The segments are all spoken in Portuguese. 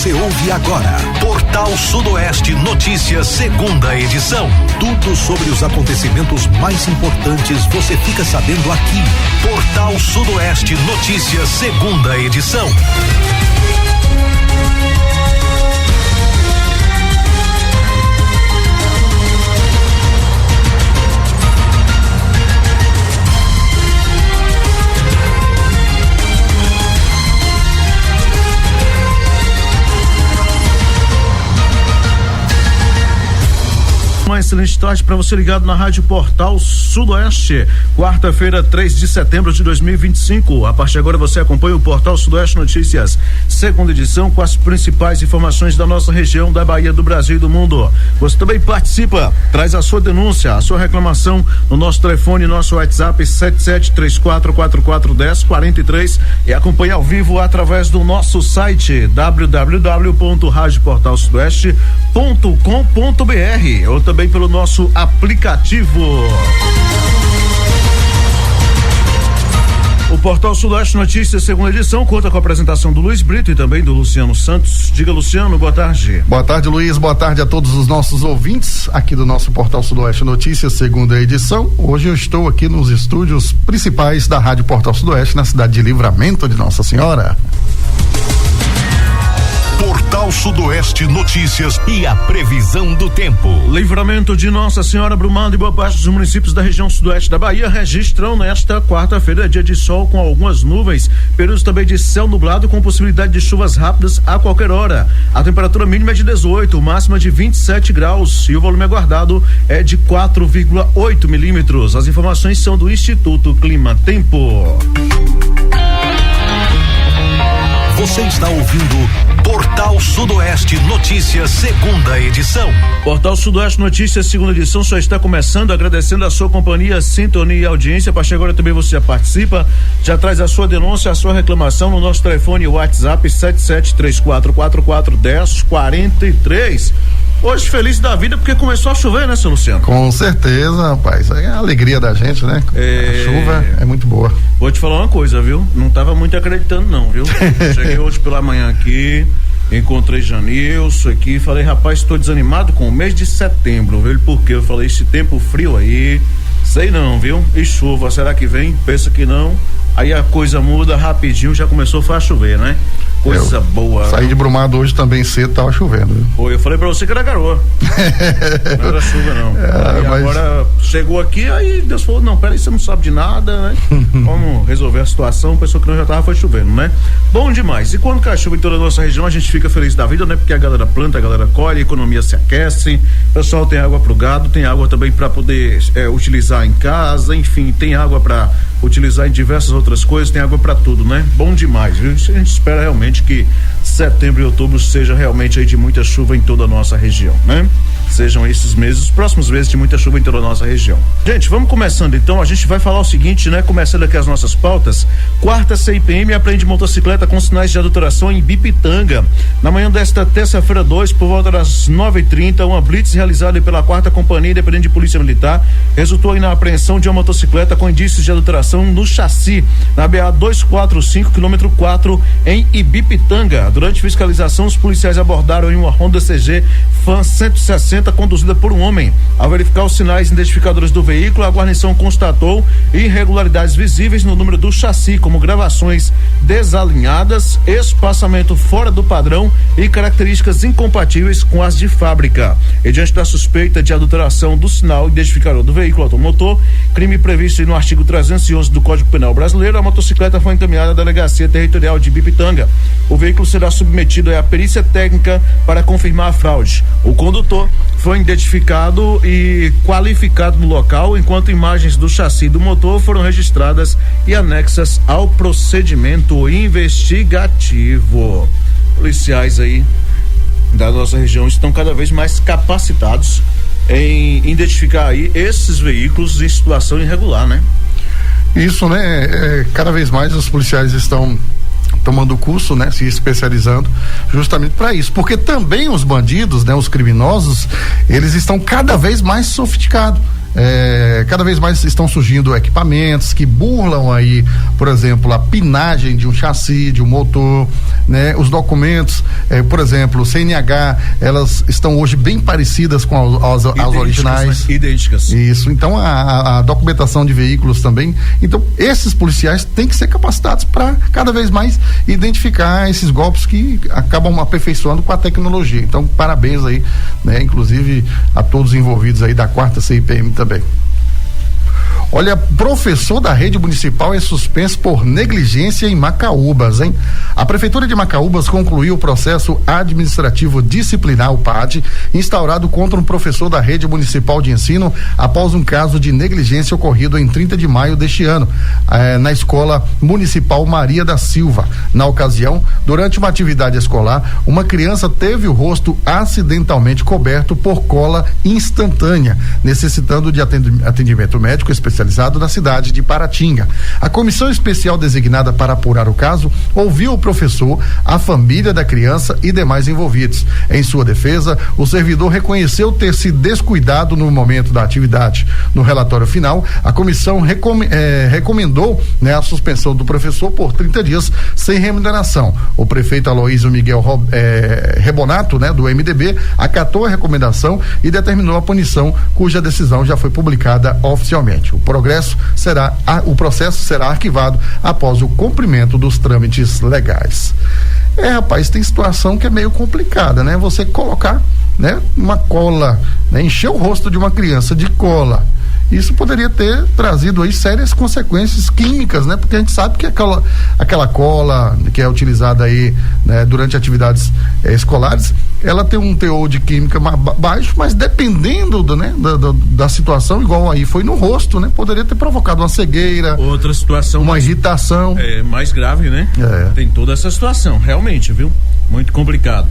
Você ouve agora Portal Sudoeste Notícias, segunda edição. Tudo sobre os acontecimentos mais importantes você fica sabendo aqui. Portal Sudoeste Notícias, segunda edição. Uma excelente tarde para você ligado na Rádio Portal Sudoeste. Quarta-feira, 3 de setembro de 2025. A partir de agora você acompanha o Portal Sudoeste Notícias, segunda edição, com as principais informações da nossa região, da Bahia, do Brasil e do mundo. Você também participa, traz a sua denúncia, a sua reclamação no nosso telefone, nosso WhatsApp 7734441043 e acompanha ao vivo através do nosso site www.radioportalsudoeste.com.br ou também pelo nosso aplicativo. O Portal Sudoeste Notícias, segunda edição, conta com a apresentação do Luiz Brito e também do Luciano Santos. Diga, Luciano, boa tarde. Boa tarde, Luiz, boa tarde a todos os nossos ouvintes aqui do nosso Portal Sudoeste Notícias, segunda edição. Hoje eu estou aqui nos estúdios principais da Rádio Portal Sudoeste, na cidade de Livramento de Nossa Senhora. Portal Sudoeste Notícias e a previsão do tempo. Livramento de Nossa Senhora, Brumado e boa parte dos municípios da região sudoeste da Bahia registram nesta quarta-feira dia de sol com algumas nuvens, períodos também de céu nublado com possibilidade de chuvas rápidas a qualquer hora. A temperatura mínima é de 18, máxima de 27 graus e o volume aguardado é de 4,8 milímetros. As informações são do Instituto Clima Tempo. Você está ouvindo Portal Sudoeste Notícias, segunda edição. Portal Sudoeste Notícias, segunda edição, só está começando, agradecendo a sua companhia, sintonia e audiência. A partir de agora também você já participa, já traz a sua denúncia, a sua reclamação no nosso telefone WhatsApp 7734441043. Hoje feliz da vida porque começou a chover, né, seu Luciano? Com certeza, rapaz, é a alegria da gente, né? A chuva é muito boa. Vou te falar uma coisa, viu? Não tava muito acreditando não, viu? Cheguei hoje pela manhã aqui, encontrei Janilson aqui, falei, rapaz, estou desanimado com o mês de setembro, viu? Porque eu falei, esse tempo frio aí, sei não, viu? E chuva, será que vem? Pensa que não. Aí a coisa muda rapidinho, já começou a chover, né? Coisa boa. Saí de Brumado hoje também cedo, tava chovendo. Viu? Pô, eu falei pra você que era garoa. Não era chuva, não. Mas... Agora chegou aqui, aí Deus falou, não, peraí, você não sabe de nada, né? Vamos resolver a situação, pensou que não já tava, foi chovendo, né? Bom demais. E quando cai chuva em toda a nossa região, a gente fica feliz da vida, né? Porque a galera planta, a galera colhe, a economia se aquece, o pessoal tem água pro gado, tem água também pra poder utilizar em casa, enfim, tem água pra utilizar em diversas outras coisas, tem água pra tudo, né? Bom demais, viu? A gente espera realmente que setembro e outubro seja realmente aí de muita chuva em toda a nossa região, né? Sejam esses meses, os próximos meses de muita chuva em toda a nossa região. Gente, vamos começando então, a gente vai falar o seguinte, né? Começando aqui as nossas pautas. Quarta CIPM apreende motocicleta com sinais de adulteração em Bipitanga. Na manhã desta terça-feira 2, por volta das 9h30, uma blitz realizada pela 4ª Companhia Independente de Polícia Militar resultou na apreensão de uma motocicleta com indícios de adulteração no chassi, na BA 245, quilômetro 4, em Ibipitanga. Durante fiscalização, os policiais abordaram em uma Honda CG Fan 160 conduzida por um homem. Ao verificar os sinais identificadores do veículo, a guarnição constatou irregularidades visíveis no número do chassi, como gravações desalinhadas, espaçamento fora do padrão e características incompatíveis com as de fábrica. E diante da suspeita de adulteração do sinal identificador do veículo automotor, crime previsto no artigo 311 do Código Penal Brasileiro, a motocicleta foi encaminhada à Delegacia Territorial de Bipitanga. O veículo será submetido à perícia técnica para confirmar a fraude. O condutor foi identificado e qualificado no local, enquanto imagens do chassi do motor foram registradas e anexas ao procedimento investigativo. Policiais aí da nossa região estão cada vez mais capacitados em identificar aí esses veículos em situação irregular, né? Isso, né? Cada vez mais os policiais estão tomando curso, né, se especializando justamente para isso, porque também os bandidos, né, os criminosos, eles estão cada vez mais sofisticados. cada vez mais estão surgindo equipamentos que burlam aí, por exemplo, a pinagem de um chassi, de um motor, né? Os documentos, por exemplo, CNH, elas estão hoje bem parecidas com as originais. Né? Idênticas. Isso, então a documentação de veículos também. Então, esses policiais têm que ser capacitados para cada vez mais identificar esses golpes que acabam aperfeiçoando com a tecnologia. Então, parabéns aí, né? Inclusive a todos envolvidos aí da 4ª CIPM também. Olha, professor da rede municipal é suspenso por negligência em Macaúbas, hein? A Prefeitura de Macaúbas concluiu o processo administrativo disciplinar, o PAD, instaurado contra um professor da rede municipal de ensino após um caso de negligência ocorrido em 30 de maio deste ano, na Escola Municipal Maria da Silva. Na ocasião, durante uma atividade escolar, uma criança teve o rosto acidentalmente coberto por cola instantânea, necessitando de atendimento médico especializado na cidade de Paratinga. A comissão especial designada para apurar o caso ouviu o professor, a família da criança e demais envolvidos. Em sua defesa, o servidor reconheceu ter se descuidado no momento da atividade. No relatório final, a comissão recomendou, né, a suspensão do professor por 30 dias sem remuneração. O prefeito Aloísio Miguel Rebonato, né, do MDB, acatou a recomendação e determinou a punição, cuja decisão já foi publicada oficialmente. O processo será arquivado após o cumprimento dos trâmites legais. Rapaz, tem situação que é meio complicada, né? Você colocar, né, uma cola, né, encher o rosto de uma criança de cola. Isso poderia ter trazido aí sérias consequências químicas, né? Porque a gente sabe que aquela cola que é utilizada aí, né, durante atividades escolares, ela tem um teor de química baixo, mas dependendo da situação, igual aí foi no rosto, né? Poderia ter provocado uma cegueira. Outra situação. Uma irritação. Mais grave, né? Tem toda essa situação, realmente, viu? Muito complicado.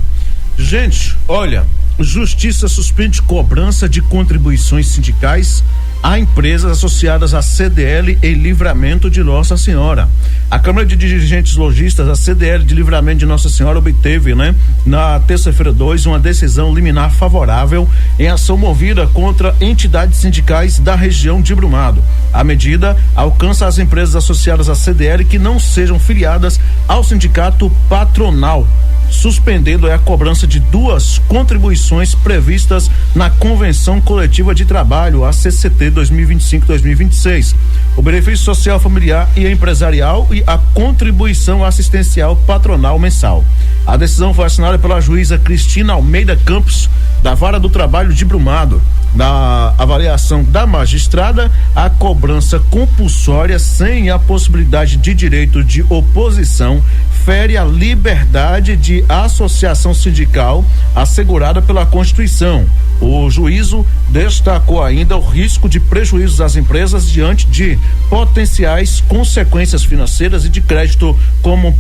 Gente, olha, Justiça suspende cobrança de contribuições sindicais a empresas associadas à CDL em Livramento de Nossa Senhora. A Câmara de Dirigentes Lojistas, a CDL de Livramento de Nossa Senhora, obteve, né, na terça-feira 2, uma decisão liminar favorável em ação movida contra entidades sindicais da região de Brumado. A medida alcança as empresas associadas à CDL que não sejam filiadas ao sindicato patronal, suspendendo a cobrança de 2 contribuições previstas na Convenção Coletiva de Trabalho, a CCT 2025-2026, o benefício social familiar e empresarial e a contribuição assistencial patronal mensal. A decisão foi assinada pela juíza Cristina Almeida Campos, da Vara do Trabalho de Brumado. Na avaliação da magistrada, a cobrança compulsória sem a possibilidade de direito de oposição fere a liberdade de associação sindical assegurada pela Constituição. O juízo destacou ainda o risco de prejuízos às empresas diante de potenciais consequências financeiras e de crédito, como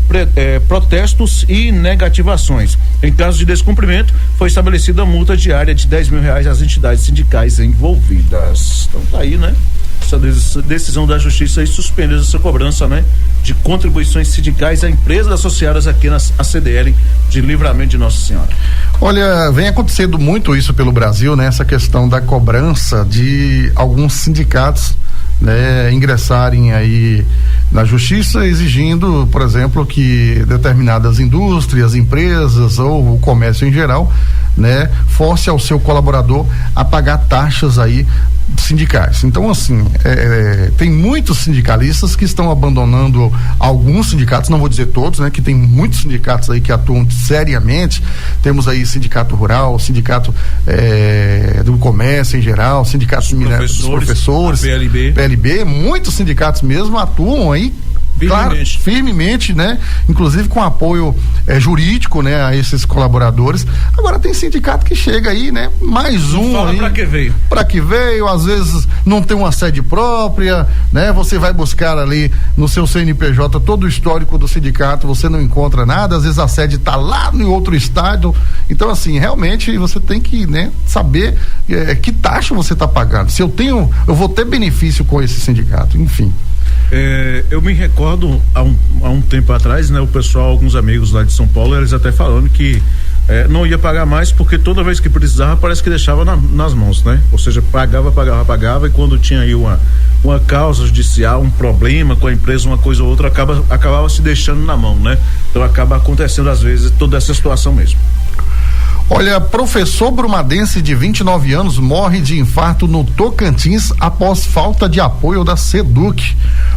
protestos e negativações. Em caso de descumprimento, foi estabelecida a multa diária de R$10 mil às entidades sindicais envolvidas. Então tá aí, né? Essa decisão da justiça aí suspendeu essa cobrança, né, de contribuições sindicais a empresas associadas aqui na CDL de Livramento de Nossa Senhora. Olha, vem acontecendo muito isso pelo Brasil, né? Essa questão da cobrança de alguns sindicatos, né, ingressarem aí na justiça exigindo, por exemplo, que determinadas indústrias, empresas ou o comércio em geral, né, force ao seu colaborador a pagar taxas aí sindicais. Então, assim, tem muitos sindicalistas que estão abandonando alguns sindicatos, não vou dizer todos, né, que tem muitos sindicatos aí que atuam seriamente. Temos aí sindicato rural, sindicato do comércio em geral, sindicatos dos professores, PLB, muitos sindicatos mesmo atuam aí firmemente, né? Inclusive com apoio jurídico, né, a esses colaboradores. Agora tem sindicato que chega aí, né? Mais um fala aí. Pra que veio, às vezes não tem uma sede própria, né? Você vai buscar ali no seu CNPJ todo o histórico do sindicato, você não encontra nada, às vezes a sede tá lá no outro estado. Então, assim, realmente você tem que, né, saber que taxa você tá pagando. Se eu vou ter benefício com esse sindicato, enfim. Eu me recordo há um tempo atrás, né, o pessoal, alguns amigos lá de São Paulo, eles até falando que não ia pagar mais, porque toda vez que precisava parece que deixava nas mãos, né? Ou seja, pagava e quando tinha aí uma causa judicial, um problema com a empresa, uma coisa ou outra, acabava se deixando na mão, né? Então acaba acontecendo às vezes toda essa situação mesmo. Olha, professor brumadense de 29 anos morre de infarto no Tocantins após falta de apoio da SEDUC.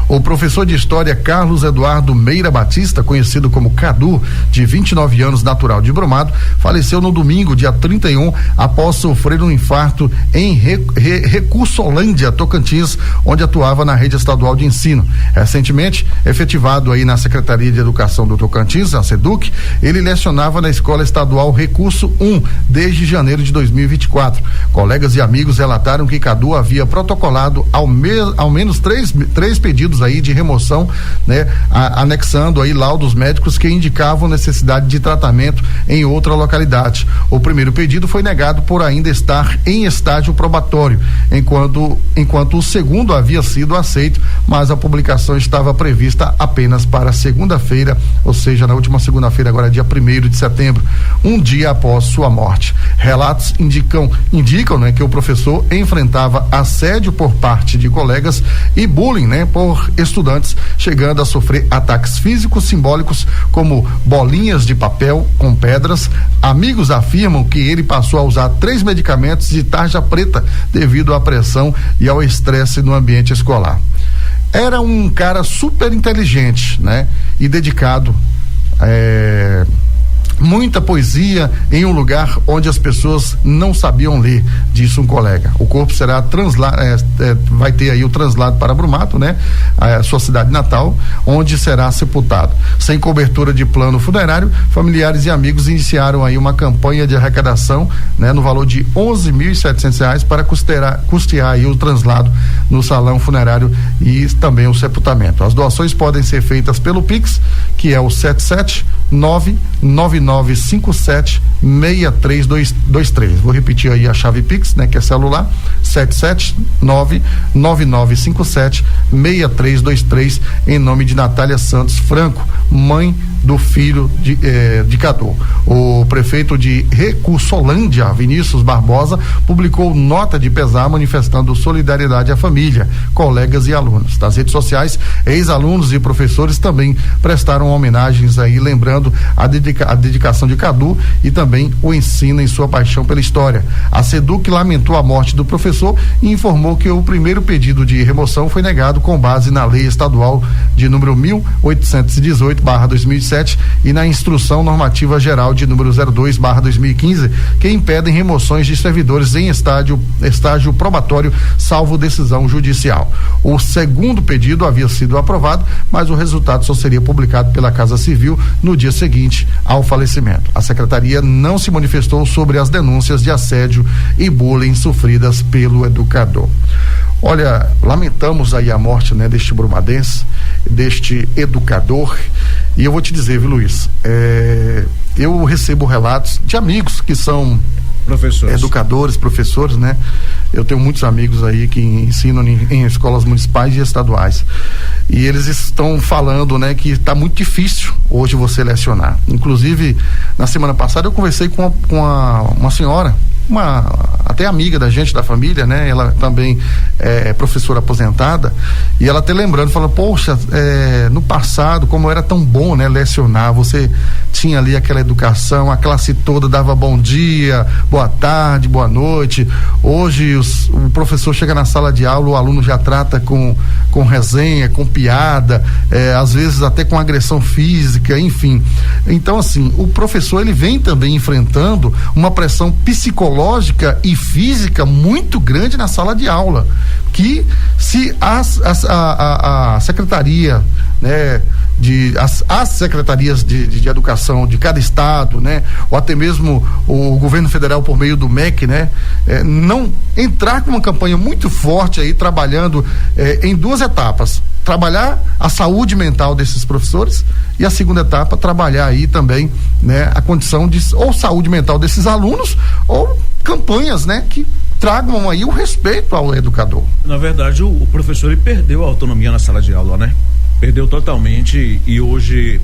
O professor de História Carlos Eduardo Meira Batista, conhecido como Cadu, de 29 anos, natural de Brumado, faleceu no domingo, dia 31, após sofrer um infarto em Recursolândia, Tocantins, onde atuava na rede estadual de ensino. Recentemente, efetivado aí na Secretaria de Educação do Tocantins, a SEDUC, ele lecionava na Escola Estadual Recurso 1 desde janeiro de 2024. Colegas e amigos relataram que Cadu havia protocolado ao menos três pedidos aí de remoção, né, anexando aí laudos médicos que indicavam necessidade de tratamento em outra localidade. O primeiro pedido foi negado por ainda estar em estágio probatório, enquanto o segundo havia sido aceito, mas a publicação estava prevista apenas para segunda-feira, ou seja, na última segunda-feira, agora dia 1º de setembro, um dia após sua morte. Relatos indicam, né, que o professor enfrentava assédio por parte de colegas e bullying, né, por estudantes, chegando a sofrer ataques físicos simbólicos como bolinhas de papel com pedras. Amigos afirmam que ele passou a usar 3 medicamentos de tarja preta devido à pressão e ao estresse no ambiente escolar. Era um cara super inteligente, né, e dedicado, muita poesia em um lugar onde as pessoas não sabiam ler, disse um colega. O corpo será vai ter aí o translado para Brumado, né? A sua cidade natal, onde será sepultado. Sem cobertura de plano funerário, familiares e amigos iniciaram aí uma campanha de arrecadação, né? No valor de R$11.700 para custear aí o translado no salão funerário e também o sepultamento. As doações podem ser feitas pelo Pix, que é o 77999576323. Vou repetir aí a chave Pix, né, que é celular, 77999576323, em nome de Natália Santos Franco, mãe do filho de Cadu. O prefeito de Recursolândia, Vinícius Barbosa, publicou nota de pesar manifestando solidariedade à família, colegas e alunos. Nas redes sociais, ex-alunos e professores também prestaram homenagens aí, lembrando a dedicação de Cadu e também o ensino em sua paixão pela história. A SEDUC lamentou a morte do professor e informou que o primeiro pedido de remoção foi negado com base na lei estadual de número 1818/2007 e na instrução normativa geral de número 02/2015, que impedem remoções de servidores em estágio probatório, salvo decisão judicial. O segundo pedido havia sido aprovado, mas o resultado só seria publicado pela Casa Civil no dia seguinte ao falecimento. A secretaria não se manifestou sobre as denúncias de assédio e bullying sofridas pelo educador. Olha, lamentamos aí a morte, né, deste brumadense, deste educador, e eu vou te dizer, viu, Luiz, eu recebo relatos de amigos que são professores, educadores, professores, né? Eu tenho muitos amigos aí que ensinam em escolas municipais e estaduais, e eles estão falando, né, que está muito difícil hoje você lecionar. Inclusive, na semana passada eu conversei com uma senhora, até amiga da gente, da família, né? Ela também é professora aposentada, e ela até lembrando, falando, poxa, no passado, como era tão bom, né, lecionar, você tinha ali aquela educação, a classe toda dava bom dia, boa tarde, boa noite. Hoje o professor chega na sala de aula, o aluno já trata com resenha, com piada, às vezes até com agressão física, enfim. Então, assim, o professor, ele vem também enfrentando uma pressão psicológica e física muito grande na sala de aula, que se a secretaria, né, as secretarias de educação de cada estado, né, ou até mesmo o governo federal por meio do MEC, né, não entrar com uma campanha muito forte aí, trabalhando em 2 etapas: trabalhar a saúde mental desses professores, e a segunda etapa, trabalhar aí também, né, a condição de ou saúde mental desses alunos, ou campanhas, né, que tragam aí o respeito ao educador. Na verdade, o professor, ele perdeu a autonomia na sala de aula, né? Perdeu totalmente, e hoje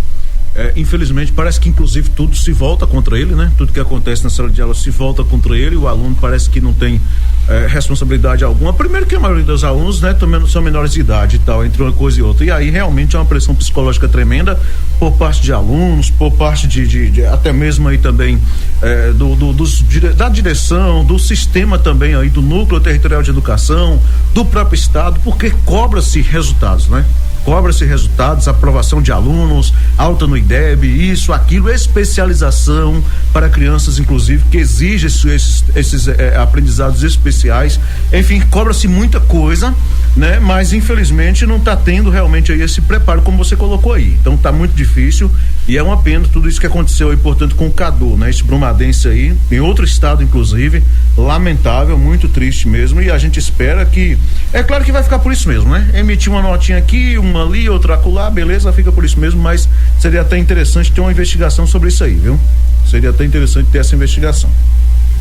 Infelizmente parece que inclusive tudo se volta contra ele, né? Tudo que acontece na sala de aula se volta contra ele, o aluno parece que não tem responsabilidade alguma. Primeiro que a maioria dos alunos, né, também são menores de idade e tal, entre uma coisa e outra, e aí realmente é uma pressão psicológica tremenda por parte de alunos, por parte de até mesmo aí também da direção, do sistema também aí do Núcleo Territorial de Educação, do próprio Estado, porque cobra-se resultados, né? Cobra-se resultados, aprovação de alunos, alta no IDEB, isso, aquilo, especialização para crianças, inclusive, que exige esses aprendizados especiais. Enfim, cobra-se muita coisa, né? Mas infelizmente não está tendo realmente aí esse preparo como você colocou aí. Então está muito difícil e é uma pena tudo isso que aconteceu aí, portanto, com o Cadu, né? Esse brumadense aí, em outro estado, inclusive, lamentável, muito triste mesmo, e a gente espera que, é claro que vai ficar por isso mesmo, né? Emitir uma notinha aqui, uma ali, outra acolá, beleza, fica por isso mesmo, mas seria até interessante ter uma investigação sobre isso aí, viu? Seria até interessante ter essa investigação.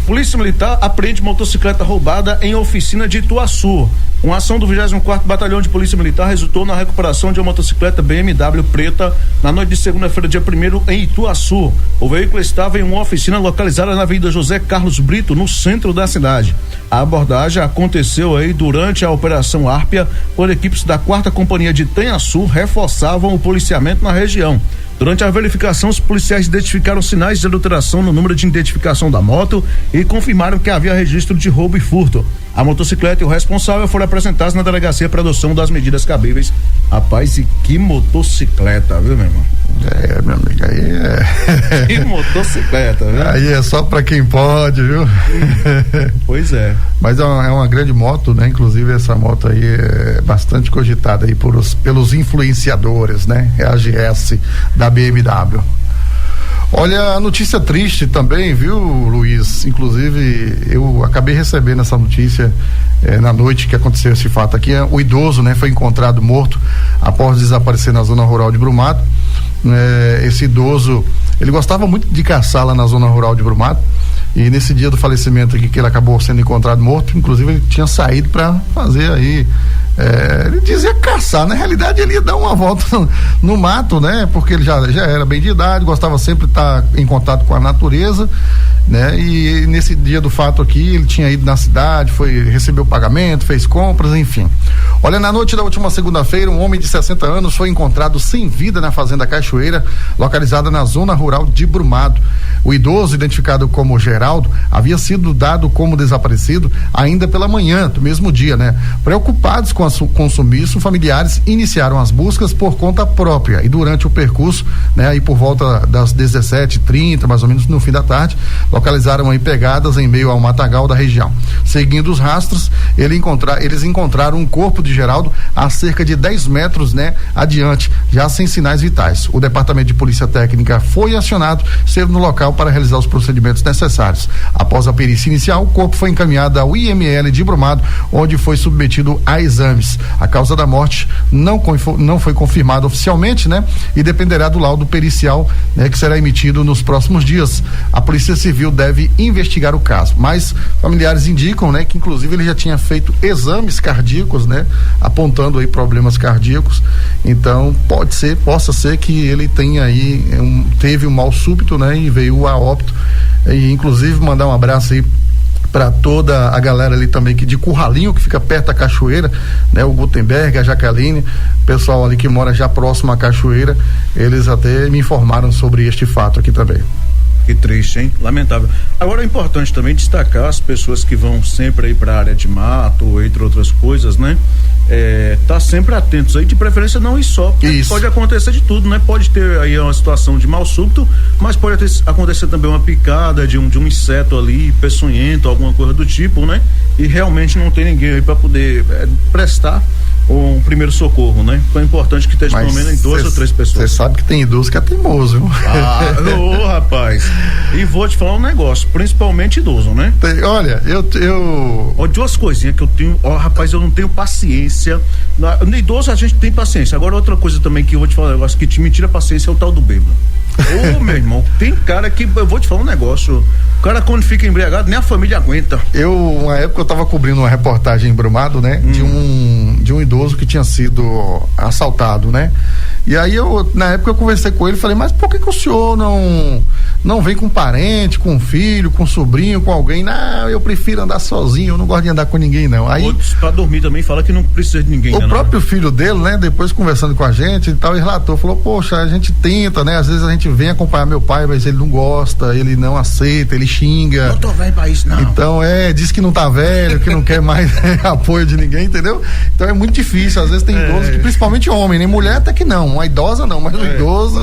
Polícia Militar apreende motocicleta roubada em oficina de Ituaçu. Uma ação do 24º Batalhão de Polícia Militar resultou na recuperação de uma motocicleta BMW preta na noite de segunda-feira, dia 1º, em Ituaçu. O veículo estava em uma oficina localizada na Avenida José Carlos Brito, no centro da cidade. A abordagem aconteceu aí durante a Operação Árpia, quando equipes da 4ª Companhia de Tenhaçu reforçavam o policiamento na região. Durante a verificação, os policiais identificaram sinais de adulteração no número de identificação da moto e confirmaram que havia registro de roubo e furto. A motocicleta e o responsável foram apresentados na delegacia para adoção das medidas cabíveis. Rapaz, e que motocicleta, viu, meu irmão? Meu amigo, aí Que motocicleta, viu? Aí é só pra quem pode, viu? Pois é. Mas é uma grande moto, né? Inclusive essa moto aí é bastante cogitada aí pelos influenciadores, né? É a GS da BMW. Olha, a notícia triste também, viu, Luiz? Inclusive, eu acabei recebendo essa notícia na noite que aconteceu esse fato aqui. O idoso, né, foi encontrado morto após desaparecer na zona rural de Brumado. Esse idoso, ele gostava muito de caçar lá na zona rural de Brumado. E nesse dia do falecimento aqui, que ele acabou sendo encontrado morto, inclusive ele tinha saído para fazer aí, ele dizia caçar, na realidade ele ia dar uma volta no mato, né? Porque ele já era bem de idade, gostava sempre de estar em contato com a natureza, né? E nesse dia do fato aqui, ele tinha ido na cidade, recebeu o pagamento, fez compras, enfim. Olha, na noite da última segunda-feira, um homem de 60 anos foi encontrado sem vida na fazenda Cachoeira, localizada na zona rural de Brumado. O idoso, identificado como Geraldo, havia sido dado como desaparecido ainda pela manhã do mesmo dia, né? Preocupados com o sumiço, familiares iniciaram as buscas por conta própria e durante o percurso, né? Aí por volta das 17h30, mais ou menos no fim da tarde, localizaram aí pegadas em meio ao matagal da região. Seguindo os rastros, eles encontraram um corpo de Geraldo a cerca de 10 metros, né? Adiante, já sem sinais vitais. O Departamento de Polícia Técnica foi acionado, esteve no local para realizar os procedimentos necessários. Após a perícia inicial, o corpo foi encaminhado ao IML de Brumado, onde foi submetido a exames. A causa da morte não foi confirmada oficialmente, né? E dependerá do laudo pericial, né? Que será emitido nos próximos dias. A Polícia Civil deve investigar o caso, mas familiares indicam, né? Que inclusive ele já tinha feito exames cardíacos, né? Apontando aí problemas cardíacos. Então possa ser que ele tenha aí teve um mal súbito, né? E veio a óbito. E inclusive mandar um abraço aí para toda a galera ali também de Curralinho, que fica perto da Cachoeira, né? O Gutenberg, a Jaqueline, pessoal ali que mora já próximo à Cachoeira, eles até me informaram sobre este fato aqui também. Que triste, hein? Lamentável. Agora é importante também destacar as pessoas que vão sempre aí para a área de mato, entre outras coisas, né? Tá sempre atentos aí, de preferência não ir só, porque isso. Pode acontecer de tudo, né? Pode ter aí uma situação de mal súbito, mas pode acontecer também uma picada de um inseto ali, peçonhento, alguma coisa do tipo, né? E realmente não tem ninguém aí para poder prestar um primeiro socorro, né? Então é importante que esteja pelo menos em 2 ou 3 pessoas. Você sabe que tem idoso que é teimoso, viu? Rapaz. E vou te falar um negócio, principalmente idoso, né? Olha, eu... Ó, 2 coisinhas que eu tenho, rapaz, eu não tenho paciência. No idoso a gente tem paciência. Agora outra coisa também que eu vou te falar um negócio que me tira a paciência é o tal do bêbado. Meu irmão, tem cara que, eu vou te falar um negócio, O cara quando fica embriagado, nem a família aguenta. Uma época eu tava cobrindo uma reportagem em Brumado, né? De um idoso que tinha sido assaltado, né? E aí na época eu conversei com ele e falei, mas por que o senhor não vem com parente, com filho, com sobrinho, com alguém? Não, eu prefiro andar sozinho, eu não gosto de andar com ninguém, não. Aí, outros pra dormir também fala que não precisa de ninguém. O próprio filho dele, né, depois conversando com a gente e tal, ele relatou, falou, poxa, a gente tenta, né, às vezes a gente vem acompanhar meu pai, mas ele não gosta, ele não aceita, ele xinga. Não tô velho pra isso, não. Então, diz que não tá velho, que não quer mais apoio de ninguém, entendeu? Então é muito difícil, às vezes tem idosos, que, principalmente homem, né, mulher até que não, uma idosa não, mas o idoso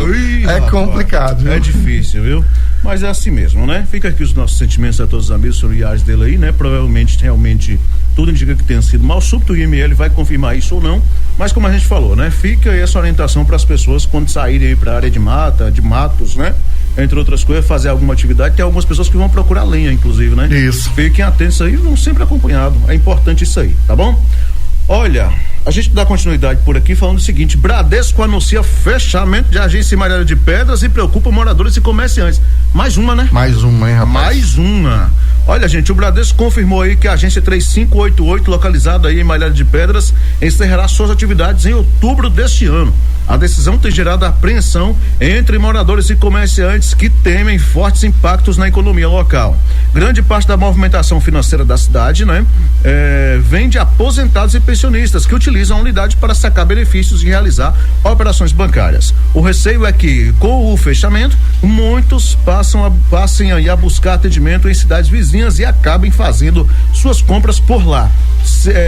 complicado, viu? É difícil, viu? Mas é assim mesmo, né? Fica aqui os nossos sentimentos a todos os amigos familiares dele aí, né? Provavelmente, realmente, tudo indica que tenha sido mal súbito, o IML vai confirmar isso ou não, mas como a gente falou, né? Fica aí essa orientação para as pessoas quando saírem aí para a área de mata, de matos, né? Entre outras coisas, fazer alguma atividade. Tem algumas pessoas que vão procurar lenha, inclusive, né? Isso. Fiquem atentos aí, vão sempre acompanhado. É importante isso aí, tá bom? Olha, a gente dá continuidade por aqui falando o seguinte: Bradesco anuncia fechamento de agência imobiliária de Pedras e preocupa moradores e comerciantes. Mais uma, né? Mais uma, hein, rapaz? Mais uma. Olha, gente, o Bradesco confirmou aí que a agência 3588, localizada aí em Malhada de Pedras, encerrará suas atividades em outubro deste ano. A decisão tem gerado apreensão entre moradores e comerciantes que temem fortes impactos na economia local. Grande parte da movimentação financeira da cidade, né, vem de aposentados e pensionistas que utilizam a unidade para sacar benefícios e realizar operações bancárias. O receio é que, com o fechamento, muitos passem aí a buscar atendimento em cidades vizinhas e acabem fazendo suas compras por lá,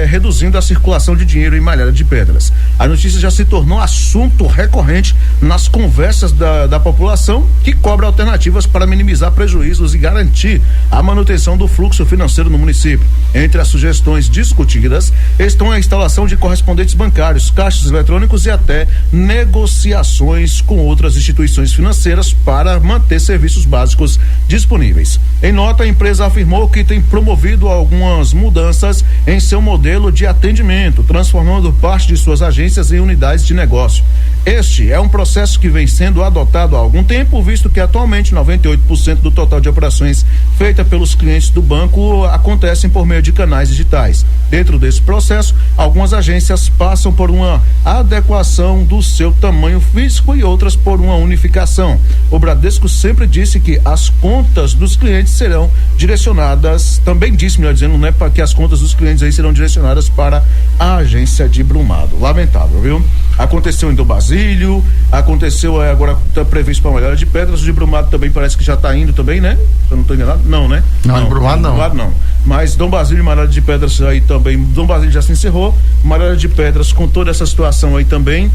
reduzindo a circulação de dinheiro em Malhada de Pedras. A notícia já se tornou assunto recorrente nas conversas da população, que cobra alternativas para minimizar prejuízos e garantir a manutenção do fluxo financeiro no município. Entre as sugestões discutidas estão a instalação de correspondentes bancários, caixas eletrônicos e até negociações com outras instituições financeiras para manter serviços básicos disponíveis. Em nota, a empresa afirmou que tem promovido algumas mudanças em seu modelo de atendimento, transformando parte de suas agências em unidades de negócio. Este é um processo que vem sendo adotado há algum tempo, visto que atualmente 98% do total de operações feitas pelos clientes do banco acontecem por meio de canais digitais. Dentro desse processo, algumas agências passam por uma adequação do seu tamanho físico e outras por uma unificação. O Bradesco sempre disse que as contas dos clientes serão direcionadas, também disse, melhor dizendo, né, para que as contas dos clientes aí serão direcionadas para a agência de Brumado. Lamentável, viu? Aconteceu em Dom Basílio, aconteceu agora, está previsto para Malhada de Pedras, o de Brumado também parece que já está indo também, né? Eu não estou enganado? Não, né? Não, de Brumado não. Brumado não. Mas Dom Basílio e Malhada de Pedras aí também, Dom Basílio já se encerrou, Malhada de Pedras com toda essa situação aí também,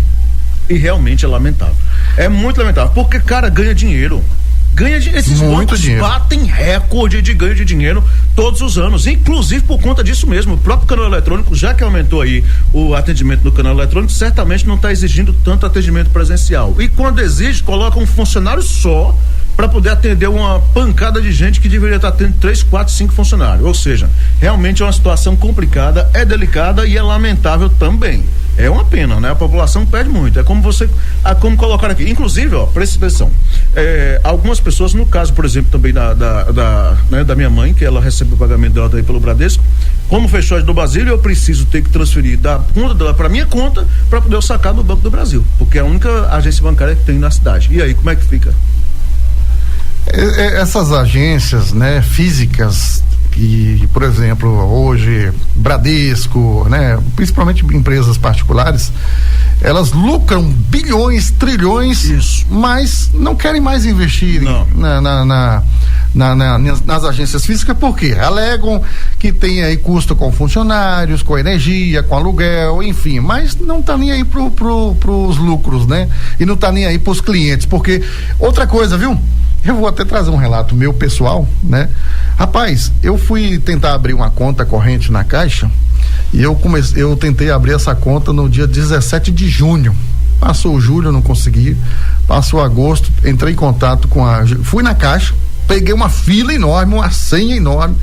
e realmente é lamentável. É muito lamentável, porque, cara, ganha dinheiro. Esses bancos batem recorde de ganho de dinheiro todos os anos, inclusive por conta disso mesmo. O próprio canal eletrônico, já que aumentou aí o atendimento do canal eletrônico, certamente não está exigindo tanto atendimento presencial. E quando exige, coloca um funcionário só para poder atender uma pancada de gente que deveria estar tendo 3, 4, 5 funcionários. Ou seja, realmente é uma situação complicada, é delicada e é lamentável também. É uma pena, né? A população perde muito. É como como colocar aqui. Inclusive, ó, presta atenção. Algumas pessoas, no caso, por exemplo, também da minha mãe, que ela recebe o pagamento dela daí pelo Bradesco, como fechou a do Basílio, eu preciso ter que transferir da conta dela para minha conta para poder eu sacar do Banco do Brasil, porque é a única agência bancária que tem na cidade. E aí, como é que fica? Essas agências, né, físicas, que, por exemplo, hoje Bradesco, né, principalmente empresas particulares, elas lucram bilhões, trilhões, isso, mas não querem mais investir nas agências físicas, porque alegam que tem aí custo com funcionários, com energia, com aluguel, enfim, mas não tá nem aí pros lucros, né? E não tá nem aí pros clientes, porque outra coisa, viu? Eu vou até trazer um relato meu pessoal, né? Rapaz, eu fui tentar abrir uma conta corrente na Caixa e eu tentei abrir essa conta no dia 17 de junho. Passou o julho, não consegui. Passou agosto, entrei em contato fui na Caixa, peguei uma fila enorme, uma senha enorme.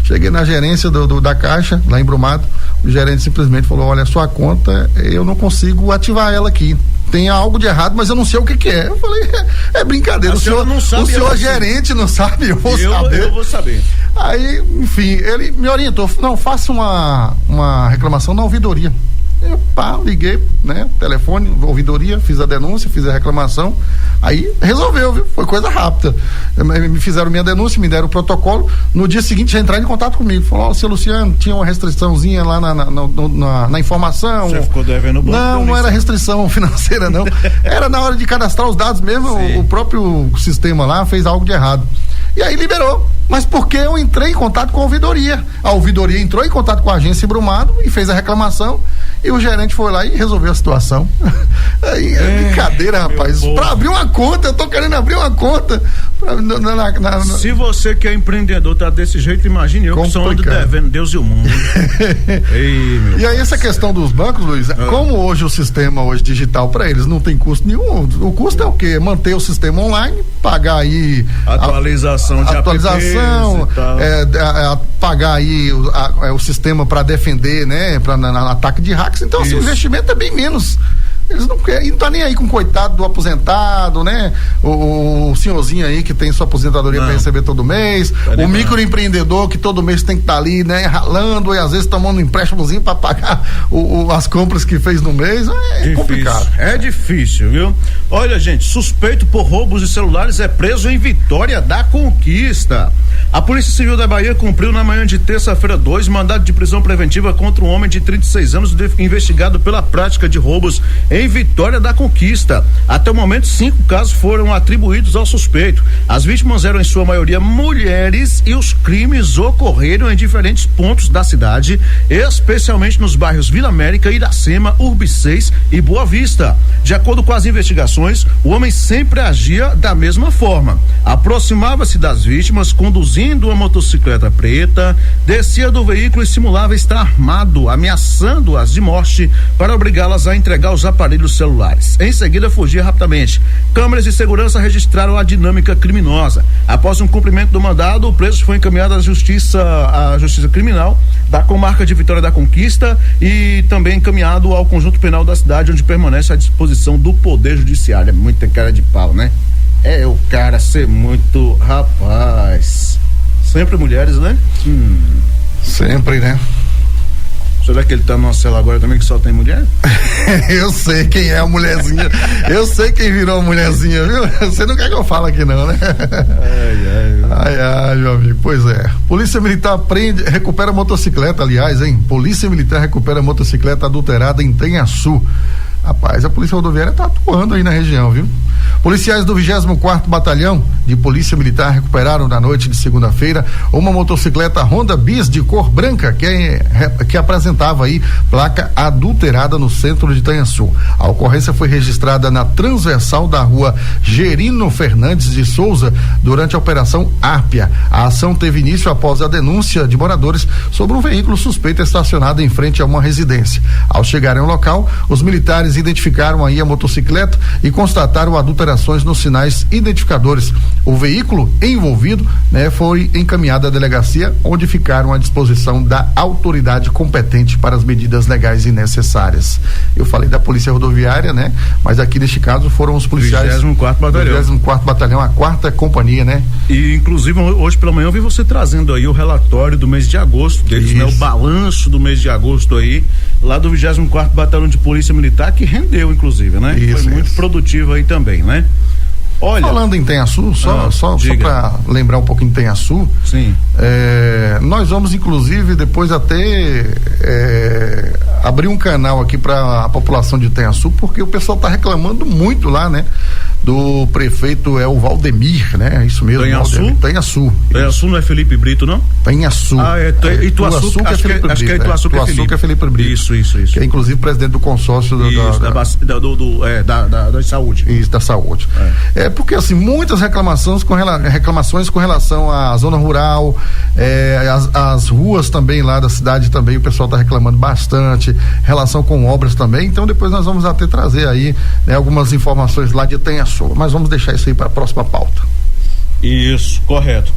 Cheguei na gerência da Caixa, lá em Brumado. O gerente simplesmente falou: olha, sua conta, eu não consigo ativar ela aqui. tem algo de errado, mas eu não sei o que é. Eu falei, é brincadeira. O senhor não sabe, o senhor é gerente não sabe, eu vou saber. Eu vou saber. Aí, enfim, ele me orientou, não, faça uma reclamação na ouvidoria. Eu liguei, né, telefone, ouvidoria, fiz a denúncia, fiz a reclamação, aí resolveu, viu? Foi coisa rápida. Me fizeram minha denúncia, me deram o protocolo, no dia seguinte já entraram em contato comigo, falou, seu Luciano, tinha uma restriçãozinha lá na informação. Você ficou devendo banco? Não era restrição financeira, não. Era na hora de cadastrar os dados mesmo, o próprio sistema lá fez algo de errado. E aí liberou. Mas porque eu entrei em contato com a ouvidoria. A ouvidoria entrou em contato com a agência Brumado e fez a reclamação. E o gerente foi lá e resolveu a situação. Aí é brincadeira, rapaz. Para abrir uma conta, eu tô querendo abrir uma conta. Se você que é empreendedor tá desse jeito, imagine eu que sou ando devendo Deus e o mundo. E aí essa questão dos bancos, Luiz, como hoje o sistema digital para eles não tem custo nenhum, o custo é o quê? Manter o sistema online, pagar aí atualização de atualização, pagar aí o sistema para defender, né, para ataque de hacks. Então assim, o investimento é bem menos. Eles não querem, não tá nem aí com o coitado do aposentado, né? O senhorzinho aí que tem sua aposentadoria para receber todo mês, o microempreendedor que todo mês tem que estar ali, né? Ralando e às vezes tomando um empréstimozinho para pagar as compras que fez no mês. É complicado. É difícil, viu? Olha, gente, suspeito por roubos de celulares é preso em Vitória da Conquista. A Polícia Civil da Bahia cumpriu na manhã de terça-feira 2 mandado de prisão preventiva contra um homem de 36 anos investigado pela prática de roubos em Vitória da Conquista. Até o momento, 5 casos foram atribuídos ao suspeito. As vítimas eram em sua maioria mulheres e os crimes ocorreram em diferentes pontos da cidade, especialmente nos bairros Vila América, Iracema, Urbicês e Boa Vista. De acordo com as investigações, o homem sempre agia da mesma forma. Aproximava-se das vítimas conduzindo uma motocicleta preta, descia do veículo e simulava estar armado, ameaçando-as de morte para obrigá-las a entregar os aparelhos celulares. Em seguida, fugia rapidamente. Câmeras de segurança registraram a dinâmica criminosa. Após um cumprimento do mandado, o preso foi encaminhado à Justiça Criminal da comarca de Vitória da Conquista e também encaminhado ao conjunto penal da cidade, onde permanece à disposição do Poder Judiciário. É muita cara de pau, né? É o cara ser muito rapaz. Sempre mulheres, né? Sempre, né? Será que ele tá numa cela agora também que só tem mulher? Eu sei quem é a mulherzinha. Eu sei quem virou a mulherzinha, viu? Você não quer que eu fale aqui não, né? Ai, meu amigo. Pois é. Polícia Militar recupera motocicleta, aliás, hein? Polícia Militar recupera motocicleta adulterada em Tenhaçu. Rapaz, a Polícia Rodoviária está atuando aí na região, viu? Policiais do 24º Batalhão de Polícia Militar recuperaram na noite de segunda-feira uma motocicleta Honda Bis de cor branca que apresentava aí placa adulterada no centro de Itanhaçu. A ocorrência foi registrada na transversal da rua Gerino Fernandes de Souza durante a Operação Árpia. A ação teve início após a denúncia de moradores sobre um veículo suspeito estacionado em frente a uma residência. Ao chegarem ao local, os militares identificaram aí a motocicleta e constataram adulterações nos sinais identificadores. O veículo envolvido, né, foi encaminhado à delegacia, onde ficaram à disposição da autoridade competente para as medidas legais e necessárias. Eu falei da Polícia Rodoviária, né? Mas aqui neste caso foram os policiais 24º Batalhão. 24º Batalhão, a 4ª companhia, né? E inclusive hoje pela manhã eu vi você trazendo aí o relatório do mês de agosto deles, né? O balanço do mês de agosto aí, lá do 24º Batalhão de Polícia Militar, que rendeu inclusive, né? Foi muito produtivo aí também, né? Olha, falando em Tenhaçu, só para lembrar um pouquinho de Tenhaçu, sim. Nós vamos inclusive depois até abrir um canal aqui para a população de Tenhaçu, porque o pessoal está reclamando muito lá, né? Do prefeito o Valdemir, né? É isso mesmo. Tenhaçu? Tenhaçu não é Felipe Brito, não? Tenhaçu. Ituaçu, acho que é Ituaçu que é Felipe Brito. Isso. Que é inclusive presidente do consórcio da saúde. Isso, da saúde. Porque assim, muitas reclamações com relação à zona rural, as ruas também lá da cidade também, o pessoal está reclamando bastante, relação com obras também, então depois nós vamos até trazer aí, né, algumas informações lá de Tenhaçu, mas vamos deixar isso aí para a próxima pauta. Isso, correto.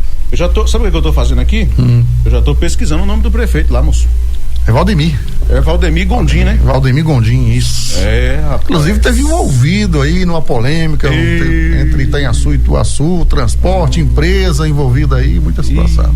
Sabe o que eu tô fazendo aqui? Eu já tô pesquisando o nome do prefeito lá, moço. É Valdemir. É Valdemir Gondim, né? Valdemir Gondim, isso. Rapaz. Inclusive teve um ouvido aí numa polêmica entre Itanhaçu e Ituaçu, transporte, empresa envolvida aí, muita situação.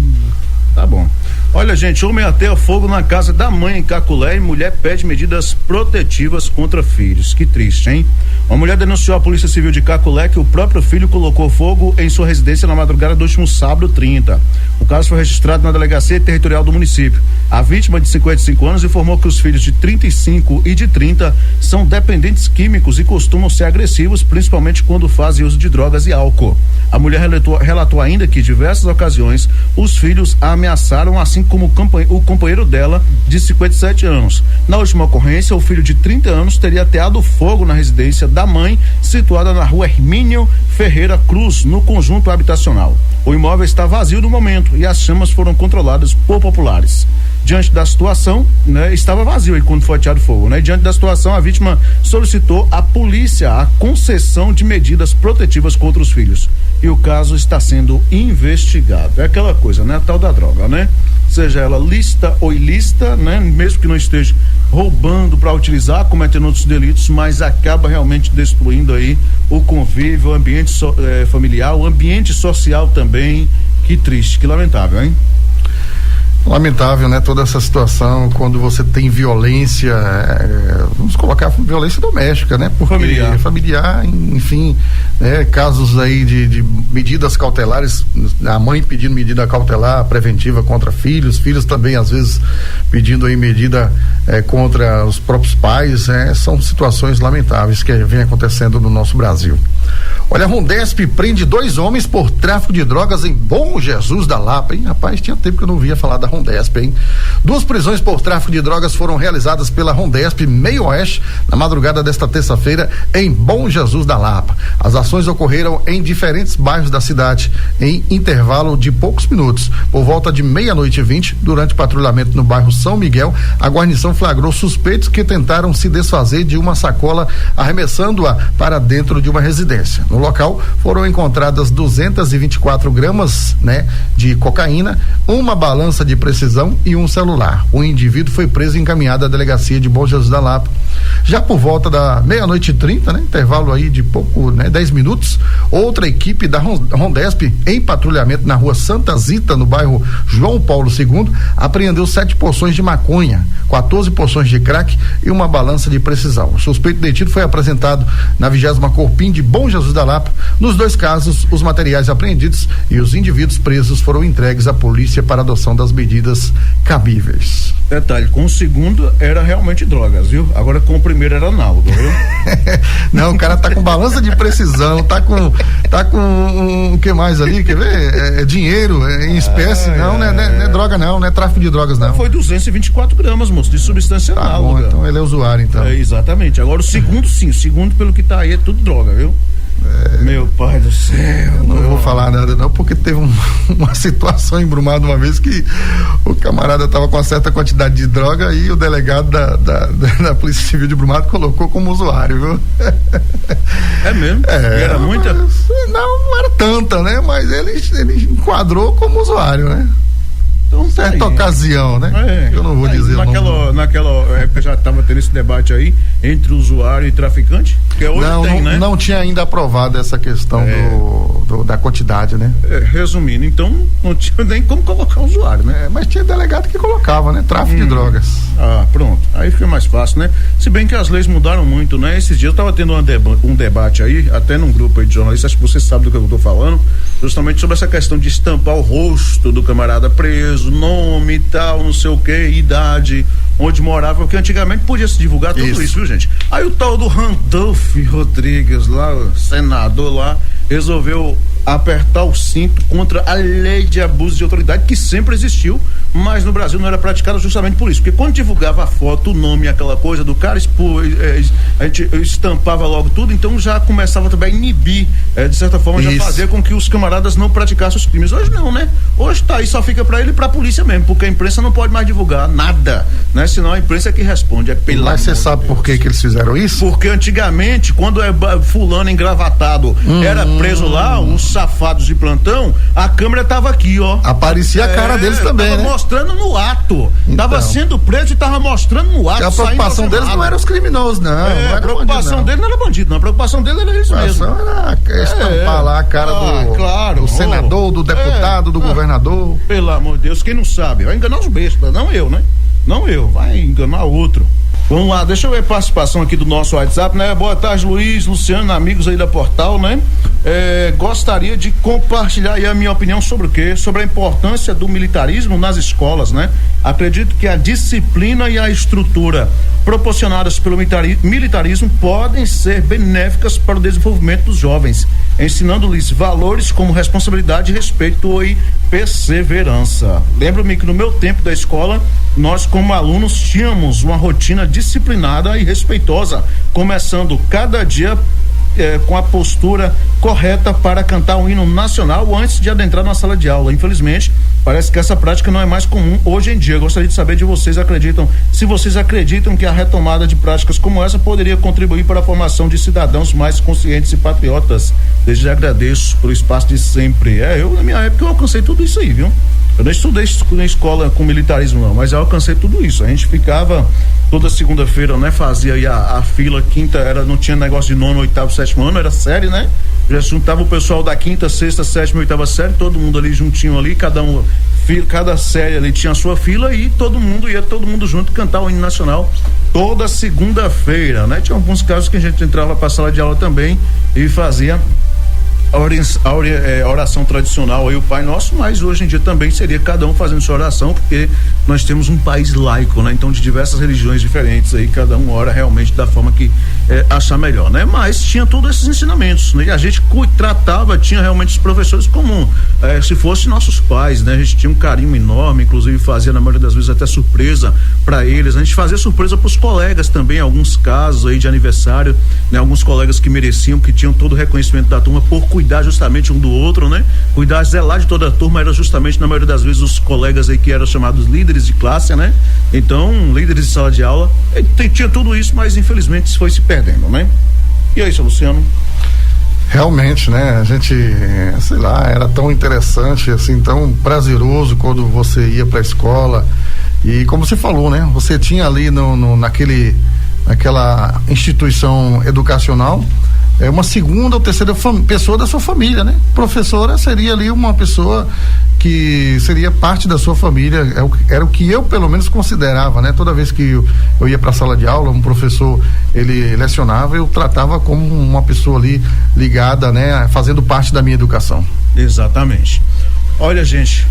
Tá bom. Olha, gente, homem ateia fogo na casa da mãe em Caculé e mulher pede medidas protetivas contra filhos. Que triste, hein? Uma mulher denunciou à Polícia Civil de Caculé que o próprio filho colocou fogo em sua residência na madrugada do último sábado 30. O caso foi registrado na Delegacia Territorial do município. A vítima, de 55 anos, informou que os filhos de 35 e de 30 são dependentes químicos e costumam ser agressivos, principalmente quando fazem uso de drogas e álcool. A mulher relatou ainda que, em diversas ocasiões, os filhos a ameaçaram, assim como o companheiro dela, de 57 anos. Na última ocorrência, o filho de 30 anos teria ateado fogo na residência da mãe, situada na rua Hermínio Ferreira Cruz, no conjunto habitacional. O imóvel está vazio no momento e as chamas foram controladas por populares. Diante da situação, estava vazio aí quando foi ateado fogo, Diante da situação, a vítima solicitou à polícia a concessão de medidas protetivas contra os filhos. E o caso está sendo investigado. É aquela coisa, a tal da droga, Seja ela lícita ou ilícita, mesmo que não esteja roubando para utilizar, cometendo outros delitos, mas acaba realmente destruindo aí o convívio, o ambiente familiar, o ambiente social também. Que triste, que lamentável, hein? Lamentável, toda essa situação, quando você tem violência, vamos colocar violência doméstica, porque familiar, enfim, casos aí de medidas cautelares, a mãe pedindo medida cautelar preventiva contra filhos também às vezes pedindo aí medida contra os próprios pais, são situações lamentáveis que vem acontecendo no nosso Brasil. Olha, a Rondesp prende 2 homens por tráfico de drogas em Bom Jesus da Lapa, hein? Rapaz, tinha tempo que eu não via falar da Rondesp, hein? 2 prisões por tráfico de drogas foram realizadas pela Rondesp Meio Oeste na madrugada desta terça-feira em Bom Jesus da Lapa. As ações ocorreram em diferentes bairros da cidade em intervalo de poucos minutos. Por volta de 00:20, durante patrulhamento no bairro São Miguel, a guarnição flagrou suspeitos que tentaram se desfazer de uma sacola, arremessando-a para dentro de uma residência. No local foram encontradas 224 gramas, de cocaína, uma balança de precisão e um celular. O indivíduo foi preso e encaminhado à delegacia de Bom Jesus da Lapa. Já por volta da 00:30, intervalo aí de pouco, 10 minutos, outra equipe da Rondesp, em patrulhamento na rua Santa Zita, no bairro João Paulo II, apreendeu 7 porções de maconha, 14 porções de crack e uma balança de precisão. O suspeito detido foi apresentado na 20ª Corpim de Bom Jesus da Lapa. Nos 2 casos, os materiais apreendidos e os indivíduos presos foram entregues à polícia para adoção das medidas cabíveis. Detalhe, com o segundo era realmente drogas, viu? Agora com o primeiro era Naldo, viu? Não, o cara tá com balança de precisão, tá com o que mais ali, quer ver? Dinheiro, em espécie, não é droga não é tráfico de drogas não. Foi 224 gramas, moço, de substância análoga. Então ele é usuário, então. Exatamente, agora o segundo sim, o segundo pelo que tá aí é tudo droga, viu? Meu pai do céu. Não vou falar nada não, porque teve uma situação em Brumado uma vez que o camarada estava com uma certa quantidade de droga e o delegado da Polícia Civil de Brumado colocou como usuário, viu? É mesmo? Era muita? Não era tanta, mas ele enquadrou como usuário, Então, certa ocasião, eu não vou dizer naquela época já estava tendo esse debate aí entre usuário e traficante, que hoje não tinha ainda aprovado essa questão da quantidade, resumindo, então não tinha nem como colocar o usuário, mas tinha delegado que colocava, tráfico de drogas. Pronto, aí fica mais fácil, se bem que as leis mudaram muito, Esses dias eu estava tendo um debate aí, até num grupo aí de jornalistas, acho que você sabe do que eu estou falando, justamente sobre essa questão de estampar o rosto do camarada preso, nome e tal, não sei o que, idade, onde morava, porque antigamente podia se divulgar tudo isso, viu, gente? Aí o tal do Randolph Rodrigues lá, senador lá, resolveu apertar o cinto contra a lei de abuso de autoridade, que sempre existiu, mas no Brasil não era praticada justamente por isso, porque quando divulgava a foto, o nome, aquela coisa do cara, a gente estampava logo tudo, então já começava também a inibir, de certa forma, já fazer com que os camaradas não praticassem os crimes. Hoje não, Hoje tá aí, só fica pra ele e pra polícia mesmo, porque a imprensa não pode mais divulgar nada, senão a imprensa é que responde, Mas você sabe por que eles fizeram isso? Porque antigamente, quando fulano engravatado era preso lá, os safados de plantão, a câmera tava aqui, ó. Aparecia a cara deles também, tava, né? Mostrando no ato. Então. Tava sendo preso e tava mostrando no ato. E a preocupação deles não era os criminosos, não. A preocupação dele não era bandido, não. A preocupação dele era isso mesmo. Era estampar lá a cara do senador, do deputado, do governador. Pelo amor de Deus, quem não sabe? Vai enganar os bestas, não eu, né? Não eu, vai enganar outro. Vamos lá, deixa eu ver a participação aqui do nosso WhatsApp, né? Boa tarde, Luiz, Luciano, amigos aí da Portal, né? Gostaria de compartilhar aí a minha opinião sobre o quê? Sobre a importância do militarismo nas escolas, né? Acredito que a disciplina e a estrutura proporcionadas pelo militarismo podem ser benéficas para o desenvolvimento dos jovens, ensinando-lhes valores como responsabilidade, respeito e perseverança. Lembro-me que no meu tempo da escola, nós como alunos tínhamos uma rotina disciplinada e respeitosa, começando cada dia com a postura correta para cantar o hino nacional antes de adentrar na sala de aula. Infelizmente, parece que essa prática não é mais comum hoje em dia. Eu gostaria de saber se vocês acreditam que a retomada de práticas como essa poderia contribuir para a formação de cidadãos mais conscientes e patriotas. Desde já agradeço pelo espaço de sempre. Eu na minha época eu alcancei tudo isso aí, viu? Eu não estudei na escola com militarismo não, mas eu alcancei tudo isso. A gente ficava toda segunda-feira, né? Fazia aí a fila, quinta, não tinha negócio de nono, oitavo, sétimo ano, era série, né? Já juntava o pessoal da quinta, sexta, sétima, oitava série, todo mundo ali juntinho ali, cada série ali tinha a sua fila e todo mundo junto cantar o hino nacional toda segunda-feira, né? Tinha alguns casos que a gente entrava pra sala de aula também e fazia a oração tradicional aí, o Pai Nosso, mas hoje em dia também seria cada um fazendo sua oração, porque nós temos um país laico, né? Então de diversas religiões diferentes aí, cada um ora realmente da forma que achar melhor, né? Mas tinha todos esses ensinamentos, né? E a gente tinha realmente os professores como se fossem nossos pais, né? A gente tinha um carinho enorme, inclusive fazia na maioria das vezes até surpresa para eles, a gente fazia surpresa para os colegas também, alguns casos aí de aniversário, né? Alguns colegas que mereciam, que tinham todo o reconhecimento da turma por cuidar justamente um do outro, né? Zelar de toda a turma era justamente, na maioria das vezes, os colegas aí que eram chamados líderes de classe, né? Então, líderes de sala de aula, tinha tudo isso, mas infelizmente isso foi se perdendo, né? E é isso, Luciano. Realmente, né? A gente, sei lá, era tão interessante, assim, tão prazeroso quando você ia pra escola e como você falou, né? Você tinha ali naquela instituição educacional uma segunda ou terceira pessoa da sua família, né? Professora seria ali uma pessoa que seria parte da sua família, era o que eu pelo menos considerava, né? Toda vez que eu ia para a sala de aula, um professor, ele lecionava, eu tratava como uma pessoa ali ligada, né? Fazendo parte da minha educação. Exatamente. Olha, gente,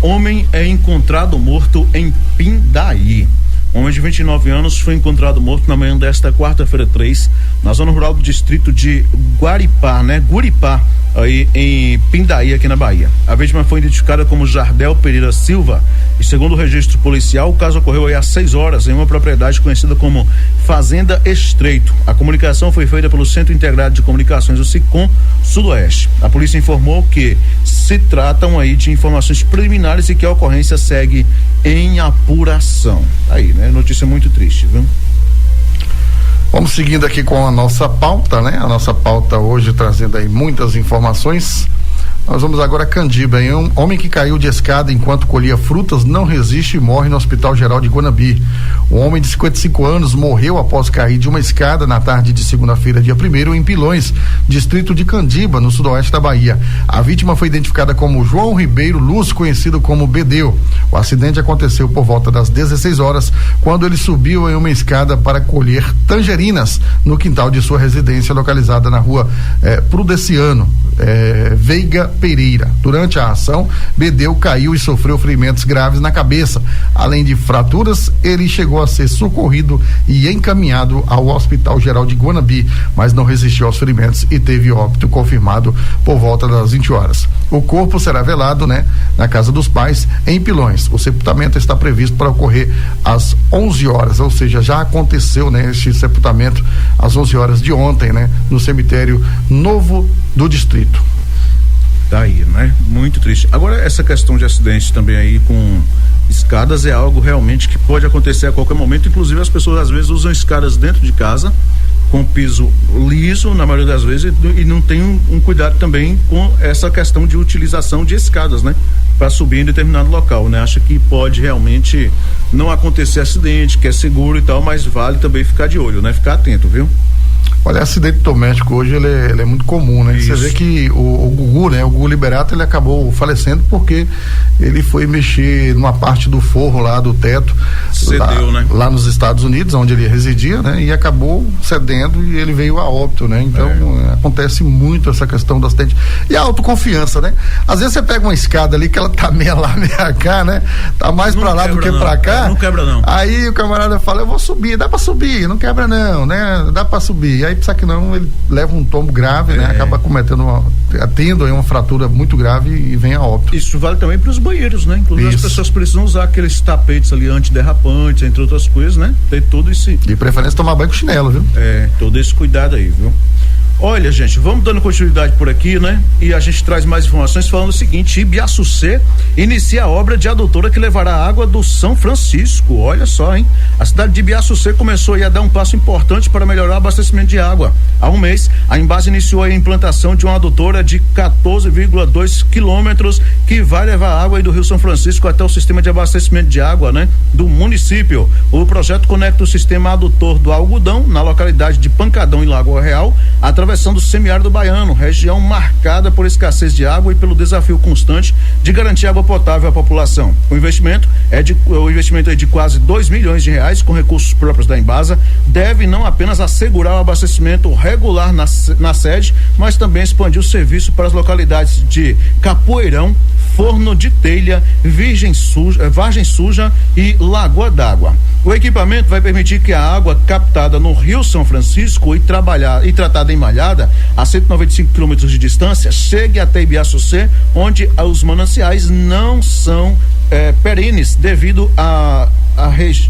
homem é encontrado morto em Pindaí. Um homem de 29 anos foi encontrado morto na manhã desta quarta-feira 3, na zona rural do distrito de Guaripá, né? Guripá, aí em Pindaí, aqui na Bahia. A vítima foi identificada como Jardel Pereira Silva e, segundo o registro policial, o caso ocorreu aí às 6 horas em uma propriedade conhecida como Fazenda Estreito. A comunicação foi feita pelo Centro Integrado de Comunicações do SICOM Sudoeste. A polícia informou que se tratam aí de informações preliminares e que a ocorrência segue em apuração. Aí, né? Notícia muito triste, viu? Vamos seguindo aqui com a nossa pauta, né? A nossa pauta hoje trazendo aí muitas informações. Nós vamos agora a Candiba, hein? Um homem que caiu de escada enquanto colhia frutas não resiste e morre no Hospital Geral de Guanabi. Um homem de 55 anos morreu após cair de uma escada na tarde de segunda-feira, dia 1º, em Pilões, distrito de Candiba, no sudoeste da Bahia. A vítima foi identificada como João Ribeiro Luz, conhecido como Bedeu. O acidente aconteceu por volta das 16 horas, quando ele subiu em uma escada para colher tangerinas no quintal de sua residência, localizada na rua Prudeciano Veiga Pereira. Durante a ação, Bedeu caiu e sofreu ferimentos graves na cabeça. Além de fraturas, ele chegou a ser socorrido e encaminhado ao Hospital Geral de Guanabi, mas não resistiu aos ferimentos e teve óbito confirmado por volta das 20 horas. O corpo será velado, né, na casa dos pais, em Pilões. O sepultamento está previsto para ocorrer às 11 horas, ou seja, já aconteceu, né, este sepultamento às 11 horas de ontem, né, no cemitério Novo do distrito. Daí, né? Muito triste. Agora, essa questão de acidentes também aí com escadas é algo realmente que pode acontecer a qualquer momento. Inclusive, as pessoas às vezes usam escadas dentro de casa com piso liso, na maioria das vezes, e não tem um cuidado também com essa questão de utilização de escadas, né? Para subir em determinado local, né? Acha que pode realmente não acontecer acidente, que é seguro e tal, mas vale também ficar de olho, né? Ficar atento, viu? Olha, acidente doméstico hoje ele é muito comum, né? Isso. Você vê que o Gugu, né? O Gugu Liberato, ele acabou falecendo porque ele foi mexer numa parte do forro lá do teto, cedeu, né? Lá nos Estados Unidos, onde ele residia, né? E acabou cedendo e ele veio a óbito, né? Então acontece muito essa questão do acidente. E a autoconfiança, né? Às vezes você pega uma escada ali que ela tá meia lá, meia cá, né? Tá mais pra lá do que pra cá. Não quebra não. Aí o camarada fala, eu vou subir, dá pra subir, não quebra não, né? Dá pra subir. Aí precisa que não, ele leva um tombo grave, né? Acaba tendo aí uma fratura muito grave e vem a óbito. Isso vale também para os banheiros, né? Inclusive as pessoas precisam usar aqueles tapetes ali antiderrapantes, entre outras coisas, né? Tem tudo isso. De preferência tomar banho com chinelo, viu? Todo esse cuidado aí, viu? Olha, gente, vamos dando continuidade por aqui, né? E a gente traz mais informações falando o seguinte: Ibiaçucê inicia a obra de adutora que levará água do São Francisco. Olha só, hein? A cidade de Ibiaçucê começou a dar um passo importante para melhorar o abastecimento de água. Há um mês, a Embasa iniciou a implantação de uma adutora de 14,2 quilômetros que vai levar água aí do Rio São Francisco até o sistema de abastecimento de água, né? Do município. O projeto conecta o sistema adutor do Algodão, na localidade de Pancadão, em Lagoa Real, atravessando o semiárido baiano, região marcada por escassez de água e pelo desafio constante de garantir água potável à população. O investimento é de quase R$2 milhões com recursos próprios da Embasa, deve não apenas assegurar o abastecimento regular na sede, mas também expandir o serviço para as localidades de Capoeirão, Forno de Telha, Vargem Suja e Lagoa d'Água. O equipamento vai permitir que a água captada no Rio São Francisco e tratada em Malhada, a 195 quilômetros de distância, chegue até Ibiaçucê, onde os mananciais não são perenes devido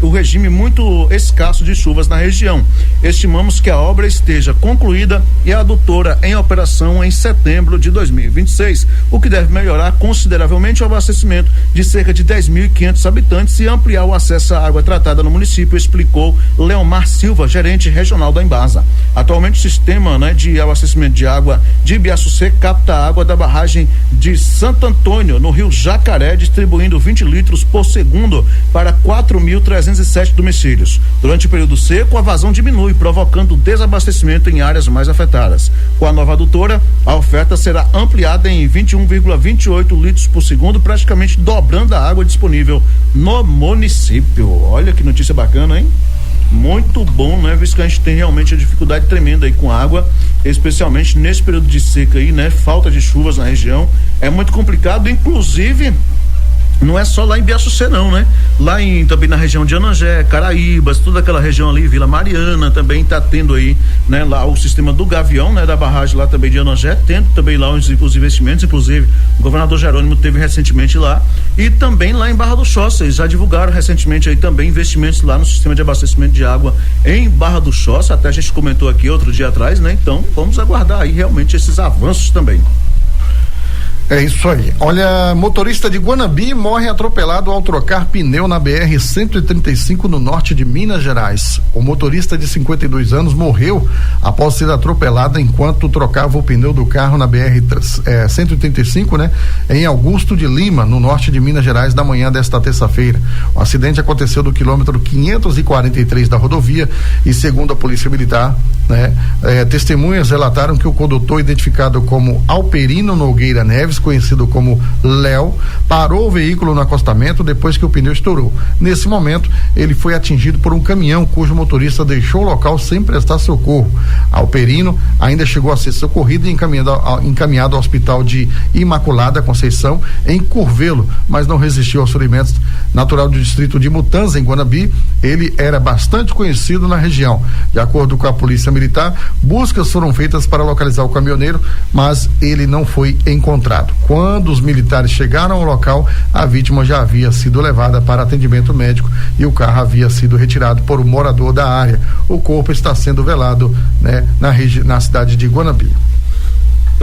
o regime muito escasso de chuvas na região. Estimamos que a obra esteja concluída e a adutora em operação em setembro de 2026, o que deve melhorar consideravelmente o abastecimento de cerca de 10.500 habitantes e ampliar o acesso à água tratada no município, explicou Leomar Silva, gerente regional da Embasa. Atualmente o sistema, né, de abastecimento de água de Ibiaçucê capta a água da barragem de Santo Antônio, no rio Jacaré, distribuindo 20 litros por segundo para 4.307 domicílios. Durante o período seco, a vazão diminui, provocando desabastecimento em áreas mais afetadas. Com a nova adutora, a oferta será ampliada em 21,28 litros por segundo, praticamente dobrando a água disponível no município. Olha que notícia bacana, hein? Muito bom, né? Visto que a gente tem realmente a dificuldade tremenda aí com água, especialmente nesse período de seca aí, né? Falta de chuvas na região, é muito complicado, inclusive não é só lá em Ibiaçucê não, né? Lá também na região de Anangé, Caraíbas, toda aquela região ali, Vila Mariana, também está tendo aí, né? Lá o sistema do Gavião, né? Da barragem lá também de Anangé, tendo também lá os investimentos, inclusive o governador Jerônimo teve recentemente lá, e também lá em Barra do Choça, eles já divulgaram recentemente aí também investimentos lá no sistema de abastecimento de água em Barra do Choça, até a gente comentou aqui outro dia atrás, né? Então vamos aguardar aí realmente esses avanços também. É isso aí. Olha, motorista de Guanabi morre atropelado ao trocar pneu na BR-135 no norte de Minas Gerais. O motorista de 52 anos morreu após ser atropelado enquanto trocava o pneu do carro na BR-135, né? Em Augusto de Lima, no norte de Minas Gerais, na manhã desta terça-feira. O acidente aconteceu no quilômetro 543 da rodovia e, segundo a Polícia Militar, né? Testemunhas relataram que o condutor, identificado como Alperino Nogueira Neves, conhecido como Léo, parou o veículo no acostamento depois que o pneu estourou. Nesse momento, ele foi atingido por um caminhão cujo motorista deixou o local sem prestar socorro. Alperino ainda chegou a ser socorrido e encaminhado ao hospital de Imaculada Conceição, em Curvelo, mas não resistiu aos ferimentos. Natural do distrito de Mutanza, em Guanabi, ele era bastante conhecido na região. De acordo com a Polícia Militar, buscas foram feitas para localizar o caminhoneiro, mas ele não foi encontrado. Quando os militares chegaram ao local, a vítima já havia sido levada para atendimento médico e o carro havia sido retirado por um morador da área. O corpo está sendo velado, né, na cidade de Guanabi.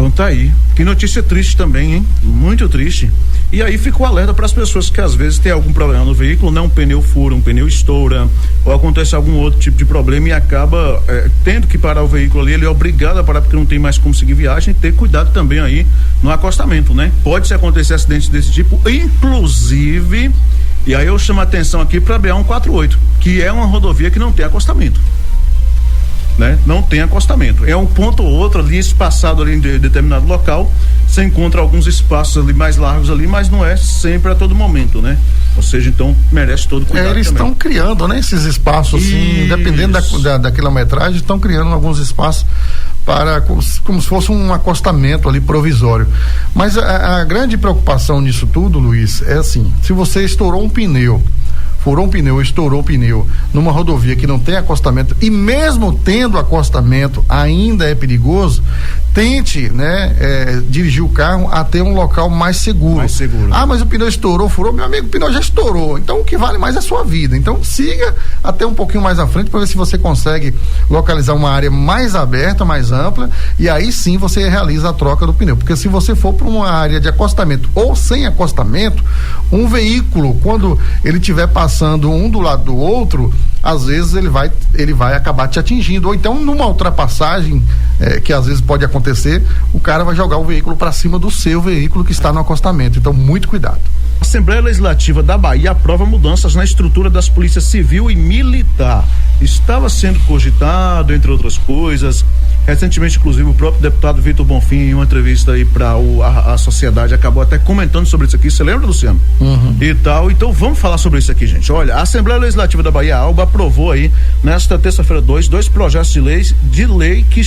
Então tá aí. Que notícia triste também, hein? Muito triste. E aí fica o alerta para as pessoas que às vezes tem algum problema no veículo, né? Um pneu fura, um pneu estoura, ou acontece algum outro tipo de problema e acaba tendo que parar o veículo ali, ele é obrigado a parar porque não tem mais como seguir viagem, ter cuidado também aí no acostamento, né? Pode acontecer acidentes desse tipo, inclusive, e aí eu chamo a atenção aqui para a BA-148, que é uma rodovia que não tem acostamento. Né? Não tem acostamento. É um ponto ou outro ali, espaçado ali em determinado local. Você encontra alguns espaços ali mais largos ali, mas não é sempre a todo momento, né? Ou seja, então merece todo cuidado. Eles estão criando, né? Esses espaços, assim, dependendo da quilometragem, estão criando alguns espaços para como se fosse um acostamento ali provisório. Mas a grande preocupação nisso tudo, Luiz, é assim: se você estourou um pneu, furou um pneu, estourou o pneu numa rodovia que não tem acostamento, e mesmo tendo acostamento ainda é perigoso, tente, né, dirigir o carro até um local mais seguro. Mais seguro. Ah, mas o pneu estourou, furou, meu amigo, o pneu já estourou, então o que vale mais é a sua vida. Então siga até um pouquinho mais à frente para ver se você consegue localizar uma área mais aberta, mais ampla, e aí sim você realiza a troca do pneu, porque se você for para uma área de acostamento ou sem acostamento, um veículo, quando ele estiver passando um do lado do outro, às vezes ele vai acabar te atingindo, ou então numa ultrapassagem que às vezes pode acontecer, o cara vai jogar o veículo para cima do seu veículo que está no acostamento. Então, muito cuidado. A Assembleia Legislativa da Bahia aprova mudanças na estrutura das polícias civil e militar. Estava sendo cogitado, entre outras coisas. Recentemente, inclusive, o próprio deputado Vitor Bonfim, em uma entrevista aí para a sociedade, acabou até comentando sobre isso aqui. Você lembra, Luciano? Uhum. E tal. Então, vamos falar sobre isso aqui, gente. Olha, a Assembleia Legislativa da Bahia, ALBA, aprovou aí, nesta terça-feira, dois projetos de lei que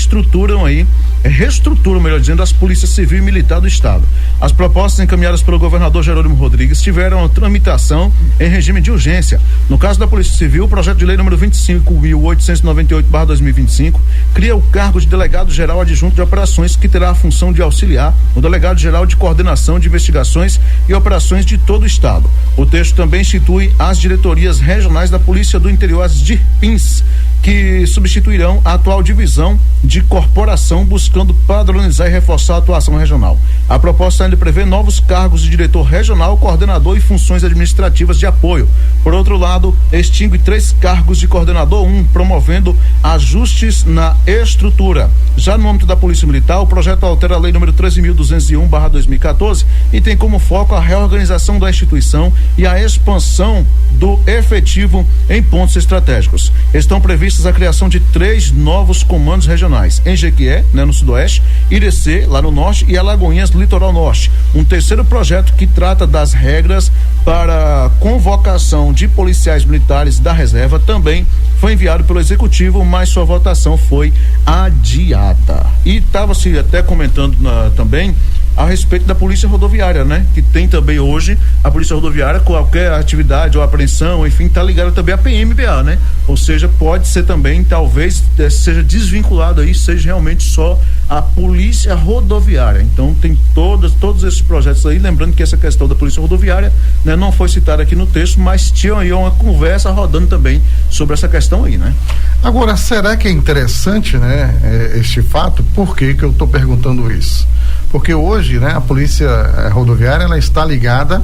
reestruturam, melhor dizendo, as polícias civil e militar do Estado. As propostas encaminhadas pelo governador Jerônimo Rodrigues tiveram tramitação em regime de urgência. No caso da Polícia Civil, o projeto de lei número 25.898/2025 cria o cargo de delegado-geral adjunto de operações, que terá a função de auxiliar o delegado-geral de coordenação de investigações e operações de todo o Estado. O texto também institui as diretorias regionais da Polícia do Interior, as DIRPINs, que substituirão a atual divisão de corporação, buscando padronizar e reforçar a atuação regional. A proposta ainda prevê novos cargos de diretor regional, coordenador e funções administrativas de apoio. Por outro lado, extingue 3 cargos de coordenador 1, promovendo ajustes na estrutura. Já no âmbito da Polícia Militar, o projeto altera a lei número 13.201/2014 e tem como foco a reorganização da instituição e a expansão do efetivo em pontos estratégicos. Estão previstos a criação de 3 novos comandos regionais, em Jequié, no Sudoeste, Irecê, lá no Norte, e Alagoinhas, Litoral Norte. Um terceiro projeto que trata das regras para convocação de policiais militares da reserva também foi enviado pelo Executivo, mas sua votação foi adiada. E estava-se até comentando também a respeito da Polícia Rodoviária, né? Que tem também hoje a Polícia Rodoviária, qualquer atividade ou apreensão, enfim, tá ligada também à PMBA, né? Ou seja, pode ser também, talvez seja desvinculado aí, seja realmente só a Polícia Rodoviária. Então tem todos esses projetos aí, lembrando que essa questão da Polícia Rodoviária, né, não foi citada aqui no texto, mas tinha aí uma conversa rodando também sobre essa questão aí, né? Agora, será que é interessante, né, este fato? Por que eu estou perguntando isso? Porque hoje, né, a Polícia Rodoviária, ela está ligada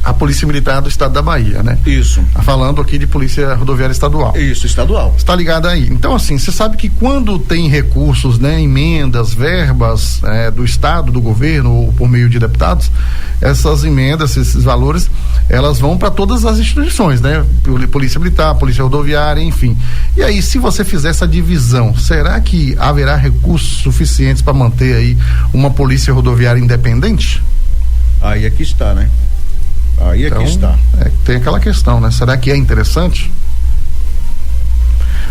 à Polícia Militar do Estado da Bahia, né? Isso. Falando aqui de Polícia Rodoviária Estadual. Isso, estadual. Está ligada aí. Então, assim, você sabe que quando tem recursos, né, emendas, verbas do Estado, do governo, ou por meio de deputados, essas emendas, esses valores, elas vão para todas as instituições, né? Polícia Militar, Polícia Rodoviária, enfim. E aí, se você fizer essa divisão, será que haverá recursos suficientes para manter aí uma Polícia Rodoviária independente? Aí é que está, né? Aí então, é que está. Tem aquela questão, né? Será que é interessante?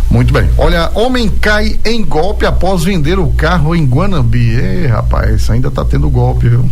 Muito bem. Olha, homem cai em golpe após vender o carro em Guanambi. Rapaz, ainda tá tendo golpe, viu?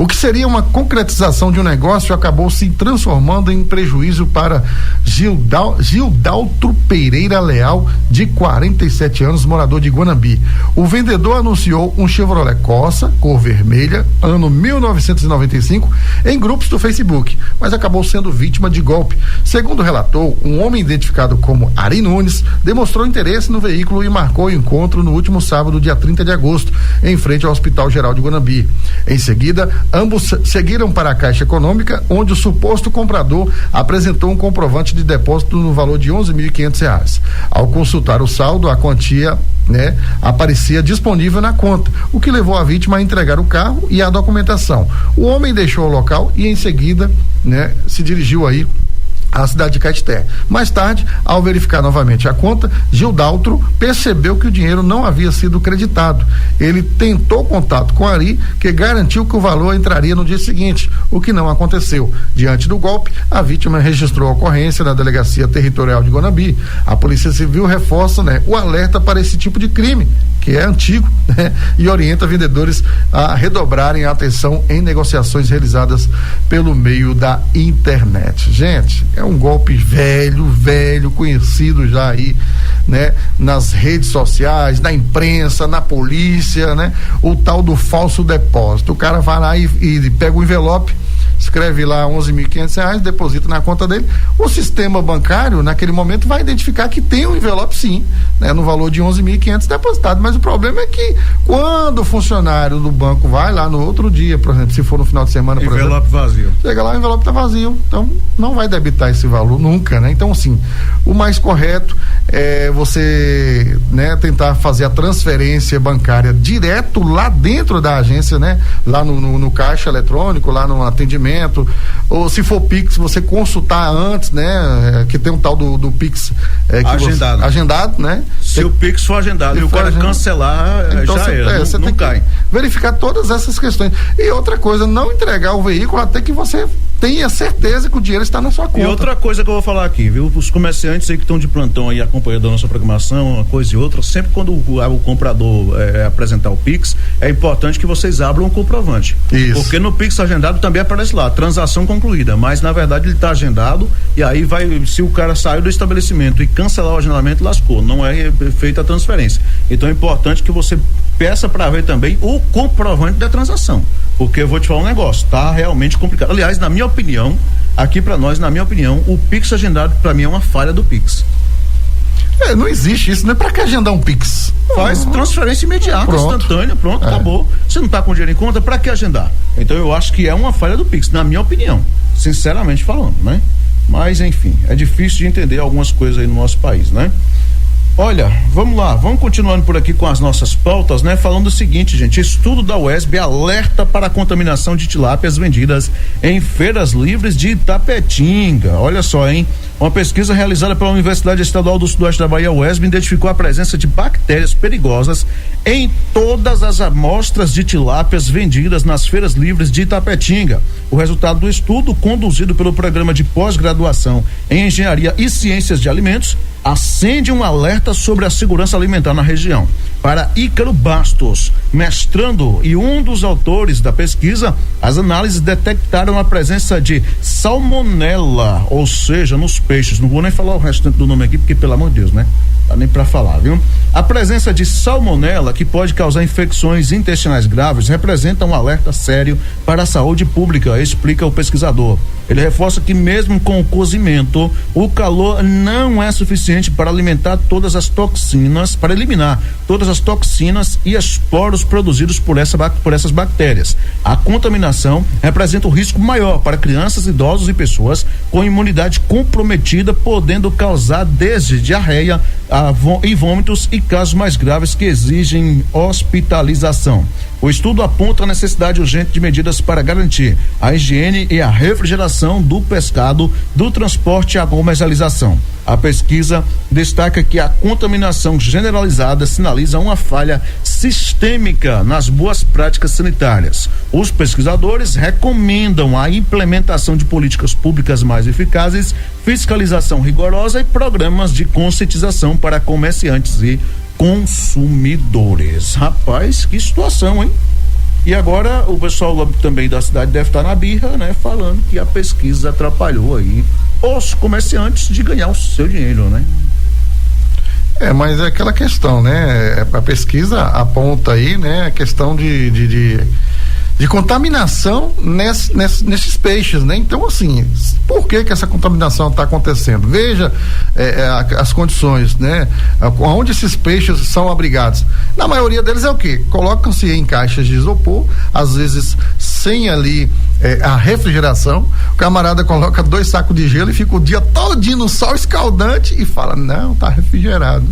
O que seria uma concretização de um negócio acabou se transformando em prejuízo para Gildaltro Pereira Leal, de 47 anos, morador de Guanambi. O vendedor anunciou um Chevrolet Corsa, cor vermelha, ano 1995, em grupos do Facebook, mas acabou sendo vítima de golpe. Segundo relatou, um homem identificado como Ari Nunes demonstrou interesse no veículo e marcou o encontro no último sábado, dia 30 de agosto, em frente ao Hospital Geral de Guanambi. Em seguida, ambos seguiram para a Caixa Econômica, onde o suposto comprador apresentou um comprovante de depósito no valor de R$11.500. Ao consultar o saldo, a quantia, aparecia disponível na conta, o que levou a vítima a entregar o carro e a documentação. O homem deixou o local e em seguida, se dirigiu aí à cidade de Caeté. Mais tarde, ao verificar novamente a conta, Gildaltro percebeu que o dinheiro não havia sido creditado. Ele tentou contato com Ari, que garantiu que o valor entraria no dia seguinte, o que não aconteceu. Diante do golpe, a vítima registrou a ocorrência na Delegacia Territorial de Guanambi. A Polícia Civil reforça o alerta para esse tipo de crime, que é antigo, e orienta vendedores a redobrarem a atenção em negociações realizadas pelo meio da internet. Gente, é um golpe velho, conhecido já aí, nas redes sociais, na imprensa, na polícia, o tal do falso depósito. O cara vai lá e pega o envelope, escreve lá R$11.500, deposita na conta dele. O sistema bancário, naquele momento, vai identificar que tem um envelope, sim, no valor de R$11.500 depositado. Mas o problema é que quando o funcionário do banco vai lá no outro dia, por exemplo, se for no final de semana, por envelope exemplo, vazio. Chega lá, o envelope está vazio. Então, não vai debitar esse valor nunca, Então, assim, o mais correto é você, tentar fazer a transferência bancária direto lá dentro da agência, lá no caixa eletrônico, lá no atendimento, ou se for Pix, você consultar antes, que tem um tal do Pix agendado, Se o Pix for agendado e o cara cancelar, então já não cai. Verificar todas essas questões. E outra coisa, não entregar o veículo até que você tenha certeza que o dinheiro está na sua conta. E outra coisa que eu vou falar aqui, viu? Os comerciantes aí que estão de plantão aí acompanhando a nossa programação, uma coisa e outra, sempre quando o comprador apresentar o Pix, é importante que vocês abram um comprovante. Isso. Porque no Pix agendado também aparece lá, transação concluída, mas na verdade ele está agendado e aí se o cara saiu do estabelecimento e cancelar o agendamento, lascou, não é feita a transferência. Então é importante que você peça para ver também o comprovante da transação, porque eu vou te falar um negócio, tá realmente complicado. Aliás, na minha opinião, o Pix agendado para mim é uma falha do Pix. Não existe isso, não é pra que agendar um Pix? Faz transferência imediata, instantânea, pronto, acabou. Você não tá com dinheiro em conta, pra que agendar? Então eu acho que é uma falha do Pix, na minha opinião, sinceramente falando, Mas enfim, é difícil de entender algumas coisas aí no nosso país, Olha, vamos lá, vamos continuando por aqui com as nossas pautas, falando o seguinte, gente, estudo da UESB alerta para a contaminação de tilápias vendidas em feiras livres de Itapetinga. Olha só, uma pesquisa realizada pela Universidade Estadual do Sudoeste da Bahia, UESB, identificou a presença de bactérias perigosas em todas as amostras de tilápias vendidas nas feiras livres de Itapetinga. O resultado do estudo, conduzido pelo programa de pós-graduação em Engenharia e Ciências de Alimentos, acende um alerta sobre a segurança alimentar na região. Para Ícaro Bastos, mestrando e um dos autores da pesquisa, as análises detectaram a presença de salmonela, ou seja, nos peixes. Não vou nem falar o restante do nome aqui, porque pelo amor de Deus, Dá nem para falar, viu? A presença de salmonela, que pode causar infecções intestinais graves, representa um alerta sério para a saúde pública, explica o pesquisador. Ele reforça que mesmo com o cozimento, o calor não é suficiente para eliminar todas as toxinas e esporos produzidos por essas bactérias. A contaminação representa um risco maior para crianças, idosos e pessoas com imunidade comprometida, podendo causar desde diarreia e vômitos e casos mais graves que exigem hospitalização. O estudo aponta a necessidade urgente de medidas para garantir a higiene e a refrigeração do pescado, do transporte e a comercialização. A pesquisa destaca que a contaminação generalizada sinaliza uma falha sistêmica nas boas práticas sanitárias. Os pesquisadores recomendam a implementação de políticas públicas mais eficazes, fiscalização rigorosa e programas de conscientização para comerciantes e consumidores. Rapaz, que situação, hein? E agora o pessoal também da cidade deve estar na birra, né? Falando que a pesquisa atrapalhou aí os comerciantes de ganhar o seu dinheiro, né? Mas é aquela questão, né? A pesquisa aponta aí, né? A questão de contaminação nesses peixes, né? Então, assim, por que essa contaminação está acontecendo? Veja as condições, né? Onde esses peixes são abrigados. Na maioria deles é o quê? Colocam-se em caixas de isopor, às vezes sem ali a refrigeração. O camarada coloca 2 sacos de gelo e fica o dia todinho no sol escaldante e fala, não, tá refrigerado.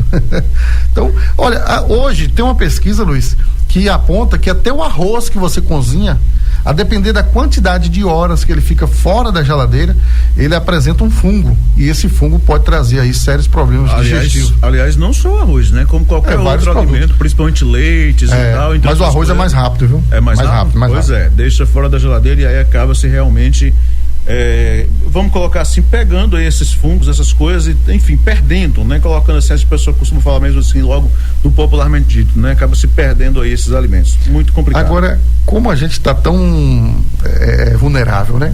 Então, olha, hoje tem uma pesquisa, Luiz, que aponta que até o arroz que você cozinha, a depender da quantidade de horas que ele fica fora da geladeira, ele apresenta um fungo, e esse fungo pode trazer aí sérios problemas digestivos. Aliás, não só o arroz, né? Como qualquer outro alimento, principalmente leites e tal. Então, mas o arroz é mais rápido, viu? É mais rápido? Pois é, deixa fora da geladeira e aí acaba-se realmente... vamos colocar assim, pegando aí esses fungos, essas coisas, e, enfim, perdendo, né? Colocando assim, as pessoas costumam falar mesmo assim, logo do popularmente dito, né? Acaba se perdendo aí esses alimentos. Muito complicado. Agora, como a gente está tão vulnerável, né?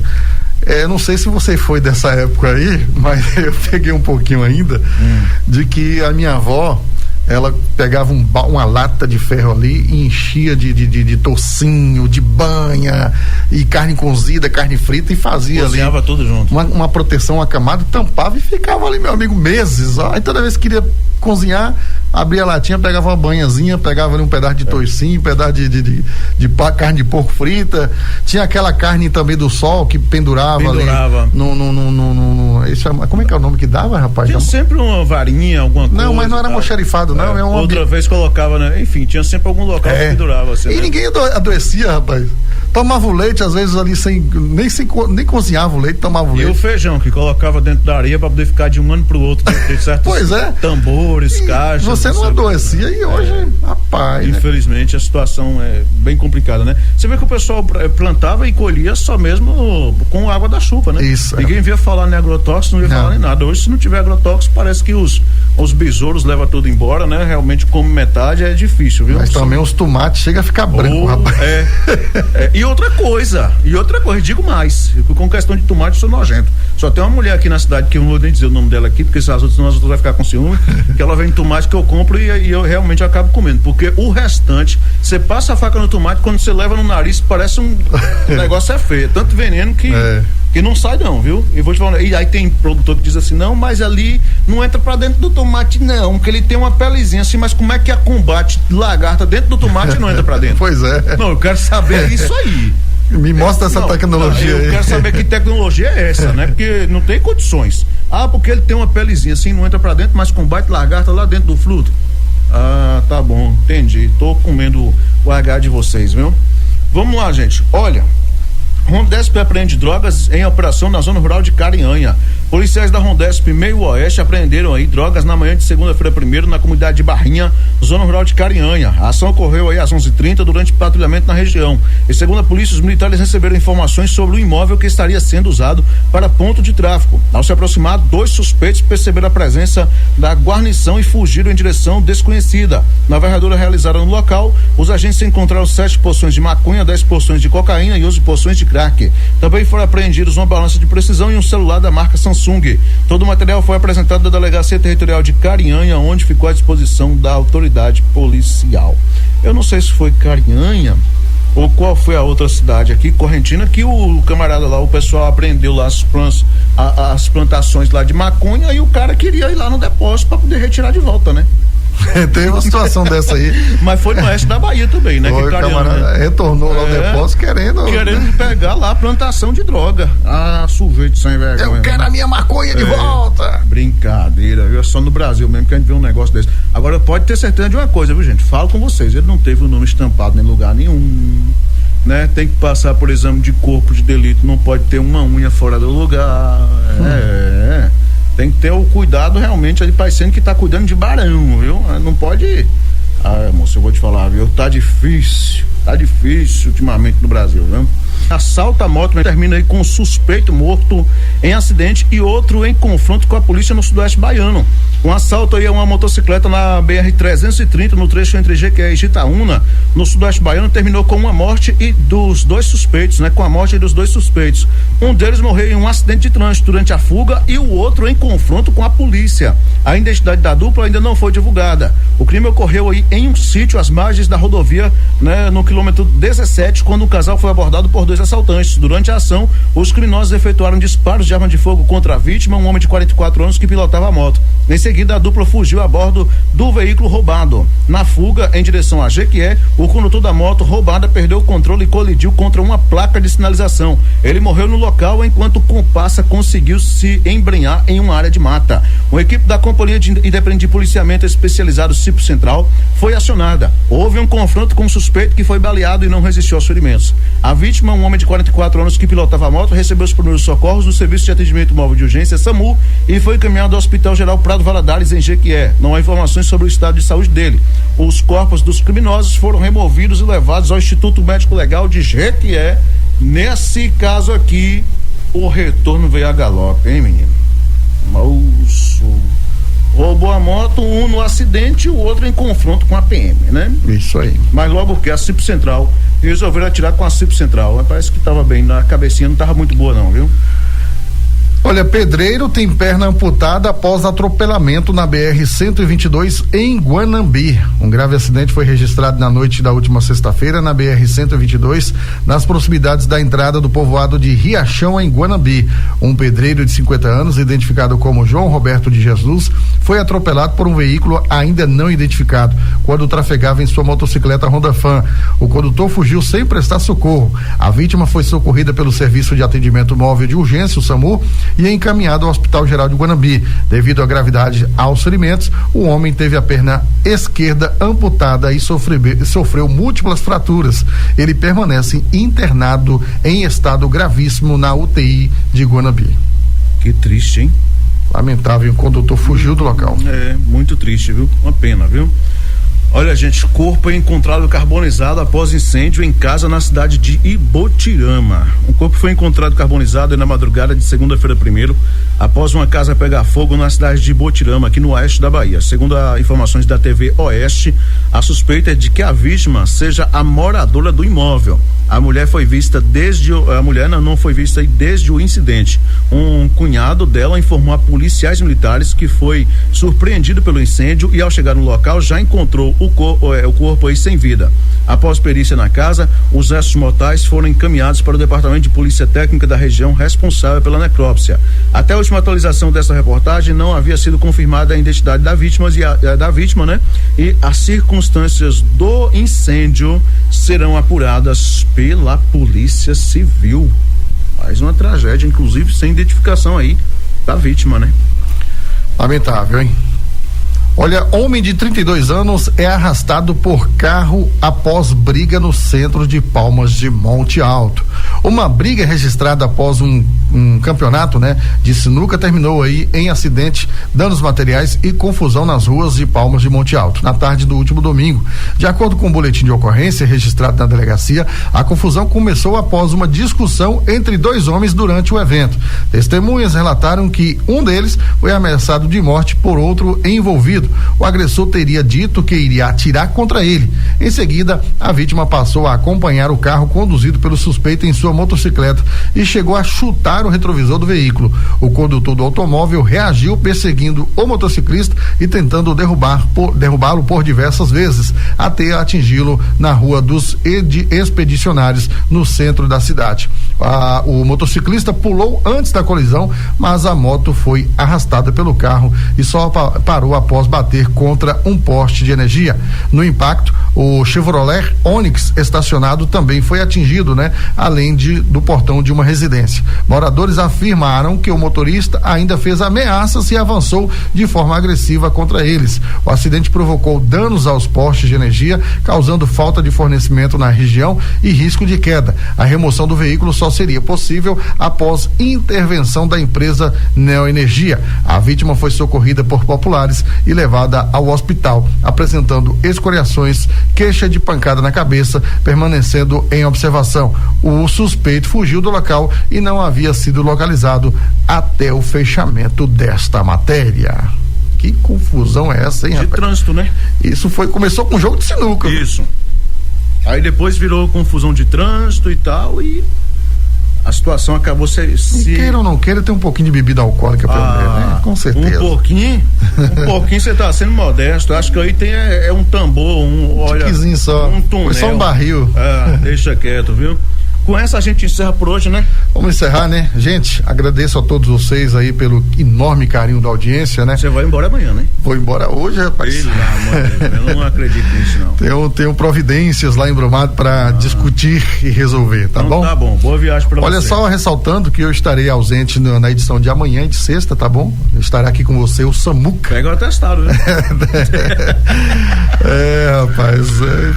Não sei se você foi dessa época aí, mas eu peguei um pouquinho ainda, de que a minha avó, ela pegava uma lata de ferro ali e enchia de tocinho, de banha e carne cozida, carne frita e fazia cozinhava ali tudo junto. Uma proteção acamada, tampava e ficava ali, meu amigo, meses. Aí toda vez que queria cozinhar, abria a latinha, pegava uma banhazinha, pegava ali um pedaço de toicinho, um pedaço de carne de porco frita. Tinha aquela carne também do sol que pendurava. Ali como é que é o nome que dava, rapaz? Tinha sempre uma varinha, alguma coisa. Não, mas não era almoxarifado, não. Outra vez colocava, né? Enfim, tinha sempre algum local que pendurava. Assim, e ninguém adoecia, rapaz. Tomava o leite, às vezes ali nem cozinhava o leite, tomava o leite. E o feijão que colocava dentro da areia para poder ficar de um ano pro outro, de certos pois tambores, caixas. Você não adoecia e hoje, rapaz. Infelizmente, né? A situação é bem complicada, né? Você vê que o pessoal plantava e colhia só mesmo com água da chuva, né? Isso. Ninguém via falar em agrotóxico, não via falar em nada. Hoje, se não tiver agrotóxico, parece que os besouros levam tudo embora, né? Realmente, come metade, é difícil, viu? Mas também os tomates chegam a ficar branco, rapaz. E outra coisa, digo mais, com questão de tomate, eu sou nojento. Só tem uma mulher aqui na cidade, que eu não vou nem dizer o nome dela aqui, porque senão as outras vai ficar com ciúme, que ela vende tomate que eu compro e eu realmente acabo comendo, porque o restante, você passa a faca no tomate, quando você leva no nariz, parece o negócio é feio, tanto veneno que não sai não, viu? E vou te falar, e aí tem produtor que diz assim, não, mas ali não entra pra dentro do tomate não, porque ele tem uma pelezinha assim, mas como é que a combate lagarta dentro do tomate e não entra pra dentro? Pois é. Não, eu quero saber isso aí. Me mostra essa tecnologia eu aí. Eu quero saber que tecnologia é essa, né? Porque não tem condições. Porque ele tem uma pelezinha assim, não entra pra dentro, mas combate lagarta lá dentro do fruto. Tá bom, entendi. Tô comendo o H de vocês, viu? Vamos lá, gente. Olha, Rondesp apreende drogas em operação na zona rural de Carinhanha. Policiais da Rondesp Meio Oeste apreenderam aí drogas na manhã de segunda-feira 1º na comunidade de Barrinha, zona rural de Carinhanha. A ação ocorreu aí às 11h30 durante patrulhamento na região. E segundo a polícia, os militares receberam informações sobre o imóvel que estaria sendo usado para ponto de tráfico. Ao se aproximar, 2 suspeitos perceberam a presença da guarnição e fugiram em direção desconhecida. Na varredura realizada no local, os agentes encontraram 7 porções de maconha, 10 porções de cocaína e 11 porções de crack. Também foram apreendidos uma balança de precisão e um celular da marca Samsung. Todo o material foi apresentado à Delegacia Territorial de Carinhanha, onde ficou à disposição da autoridade policial. Eu não sei se foi Carinhanha ou qual foi a outra cidade aqui, Correntina, que o camarada lá, o pessoal apreendeu lá as plantações lá de maconha e o cara queria ir lá no depósito para poder retirar de volta, né? Tem uma situação dessa aí. Mas foi no oeste da Bahia também, né? O camarada retornou lá ao depósito querendo pegar lá a plantação de droga. Sujeito sem vergonha. Eu quero a minha maconha de volta. Brincadeira, viu? É só no Brasil mesmo que a gente vê um negócio desse. Agora pode ter certeza de uma coisa, viu, gente? Falo com vocês, ele não teve o nome estampado em lugar nenhum, né? Tem que passar por exame de corpo de delito, não pode ter uma unha fora do lugar. Tem que ter o cuidado realmente ali, parecendo que tá cuidando de barão, viu? Não pode. Moço, eu vou te falar, viu? Tá difícil. Tá difícil ultimamente no Brasil, né? Assalto à moto, termina aí com um suspeito morto em acidente e outro em confronto com a polícia no sudoeste baiano. Um assalto aí a uma motocicleta na BR-330, no trecho entre Jequié e Jitaúna, no sudoeste baiano, terminou com uma morte e dos dois suspeitos, né? Com a morte dos dois suspeitos. Um deles morreu em um acidente de trânsito durante a fuga e o outro em confronto com a polícia. A identidade da dupla ainda não foi divulgada. O crime ocorreu aí em um sítio às margens da rodovia, né? No quilômetro 17, quando o casal foi abordado por dois assaltantes. Durante a ação, os criminosos efetuaram disparos de arma de fogo contra a vítima, um homem de 44 anos que pilotava a moto. Em seguida, a dupla fugiu a bordo do veículo roubado. Na fuga, em direção a Jequié, o condutor da moto roubada perdeu o controle e colidiu contra uma placa de sinalização. Ele morreu no local enquanto o comparsa conseguiu se embrenhar em uma área de mata. Uma equipe da Companhia Independente de Policiamento Especializado CIPO Central foi acionada. Houve um confronto com o suspeito que foi baleado e não resistiu aos ferimentos. A vítima, um homem de 44 anos que pilotava a moto, recebeu os primeiros socorros do Serviço de Atendimento Móvel de Urgência, SAMU, e foi encaminhado ao Hospital Geral Prado Valadares, em Jequié. Não há informações sobre o estado de saúde dele. Os corpos dos criminosos foram removidos e levados ao Instituto Médico Legal de Jequié. Nesse caso aqui, o retorno veio a galope, hein, menino? Moço. Roubou a moto, um no acidente e o outro em confronto com a PM, né? Isso aí. Mas logo que a CIPO Central resolveram atirar com a CIPO Central. Parece que estava bem, na cabecinha não estava muito boa não, viu? Olha, pedreiro tem perna amputada após atropelamento na BR-122 em Guanambi. Um grave acidente foi registrado na noite da última sexta-feira na BR-122, nas proximidades da entrada do povoado de Riachão, em Guanambi. Um pedreiro de 50 anos, identificado como João Roberto de Jesus, foi atropelado por um veículo ainda não identificado, quando trafegava em sua motocicleta Honda Fan. O condutor fugiu sem prestar socorro. A vítima foi socorrida pelo Serviço de Atendimento Móvel de Urgência, o SAMU, e encaminhado ao Hospital Geral de Guanambi. Devido à gravidade aos ferimentos, o homem teve a perna esquerda amputada e sofreu múltiplas fraturas. Ele permanece internado em estado gravíssimo na UTI de Guanambi. Que triste, hein? Lamentável, o condutor fugiu do local. É, muito triste, viu? Uma pena, viu? Olha, gente, corpo é encontrado carbonizado após incêndio em casa na cidade de Ibotirama. Um corpo foi encontrado carbonizado na madrugada de segunda-feira, após uma casa pegar fogo na cidade de Ibotirama, aqui no oeste da Bahia. Segundo as informações da TV Oeste, a suspeita é de que a vítima seja a moradora do imóvel. A mulher foi vista não foi vista desde o incidente. Um cunhado dela informou a policiais militares que foi surpreendido pelo incêndio e, ao chegar no local, já encontrou o corpo aí sem vida. Após perícia na casa, os restos mortais foram encaminhados para o Departamento de Polícia Técnica da região responsável pela necrópsia. Até a última atualização dessa reportagem, não havia sido confirmada a identidade da vítima, né? E as circunstâncias do incêndio serão apuradas pela Polícia Civil. Mais uma tragédia, inclusive sem identificação aí da vítima, né? Lamentável, hein? Olha, homem de 32 anos é arrastado por carro após briga no centro de Palmas de Monte Alto. Uma briga registrada após um campeonato, né, de sinuca terminou aí em acidente, danos materiais e confusão nas ruas de Palmas de Monte Alto, na tarde do último domingo. De acordo com o boletim de ocorrência registrado na delegacia, a confusão começou após uma discussão entre dois homens durante o evento. Testemunhas relataram que um deles foi ameaçado de morte por outro envolvido. O agressor teria dito que iria atirar contra ele. Em seguida, a vítima passou a acompanhar o carro conduzido pelo suspeito em sua motocicleta e chegou a chutar o retrovisor do veículo. O condutor do automóvel reagiu perseguindo o motociclista e tentando derrubá-lo por diversas vezes, até atingi-lo na rua dos Expedicionários, no centro da cidade. O motociclista pulou antes da colisão, mas a moto foi arrastada pelo carro e só parou após bater contra um poste de energia. No impacto, o Chevrolet Onix estacionado também foi atingido, né? Além do portão de uma residência. Moradores afirmaram que o motorista ainda fez ameaças e avançou de forma agressiva contra eles. O acidente provocou danos aos postes de energia, causando falta de fornecimento na região e risco de queda. A remoção do veículo só só seria possível após intervenção da empresa Neoenergia. A vítima foi socorrida por populares e levada ao hospital, apresentando escoriações, queixa de pancada na cabeça, permanecendo em observação. O suspeito fugiu do local e não havia sido localizado até o fechamento desta matéria. Que confusão é essa, hein, rapaz? De trânsito, né? Isso começou com um jogo de sinuca. Isso. Aí depois virou confusão de trânsito e tal, e a situação acabou se... Queira ou não queira, tem um pouquinho de bebida alcoólica pelo meio, né? Com certeza. Um pouquinho você tá sendo modesto. Acho que aí tem um tambor, tiquezinho só. Um túnel. Foi só um barril. Deixa quieto, viu? Com essa a gente encerra por hoje, né? Vamos encerrar, né? Gente, agradeço a todos vocês aí pelo enorme carinho da audiência, né? Você vai embora amanhã, né? Vou embora hoje, rapaz. Eu não acredito nisso, não. Tenho providências lá em Brumado para discutir e resolver, tá bom? Tá bom, boa viagem pra você. Olha só, ressaltando que eu estarei ausente na edição de amanhã e de sexta, tá bom? Eu estarei aqui com você, o Samuca. Pega o atestado, né? Rapaz,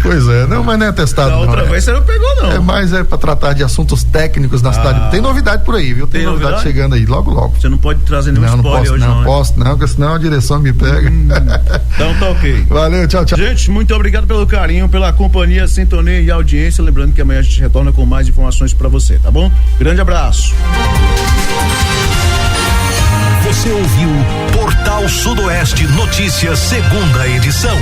pois é. Não, mas não é atestado, não. Outra vez você não pegou, não. Mas é pra tratar de assuntos técnicos na cidade. Tem novidade por aí, viu? Tem novidade chegando aí, logo. Você não pode trazer nenhum spoiler hoje, não. Não posso, porque senão a direção me pega. Então tá ok. Valeu, tchau. Gente, muito obrigado pelo carinho, pela companhia, sintonia e audiência. Lembrando que amanhã a gente retorna com mais informações pra você, tá bom? Grande abraço. Você ouviu Portal Sudoeste Notícias, segunda edição.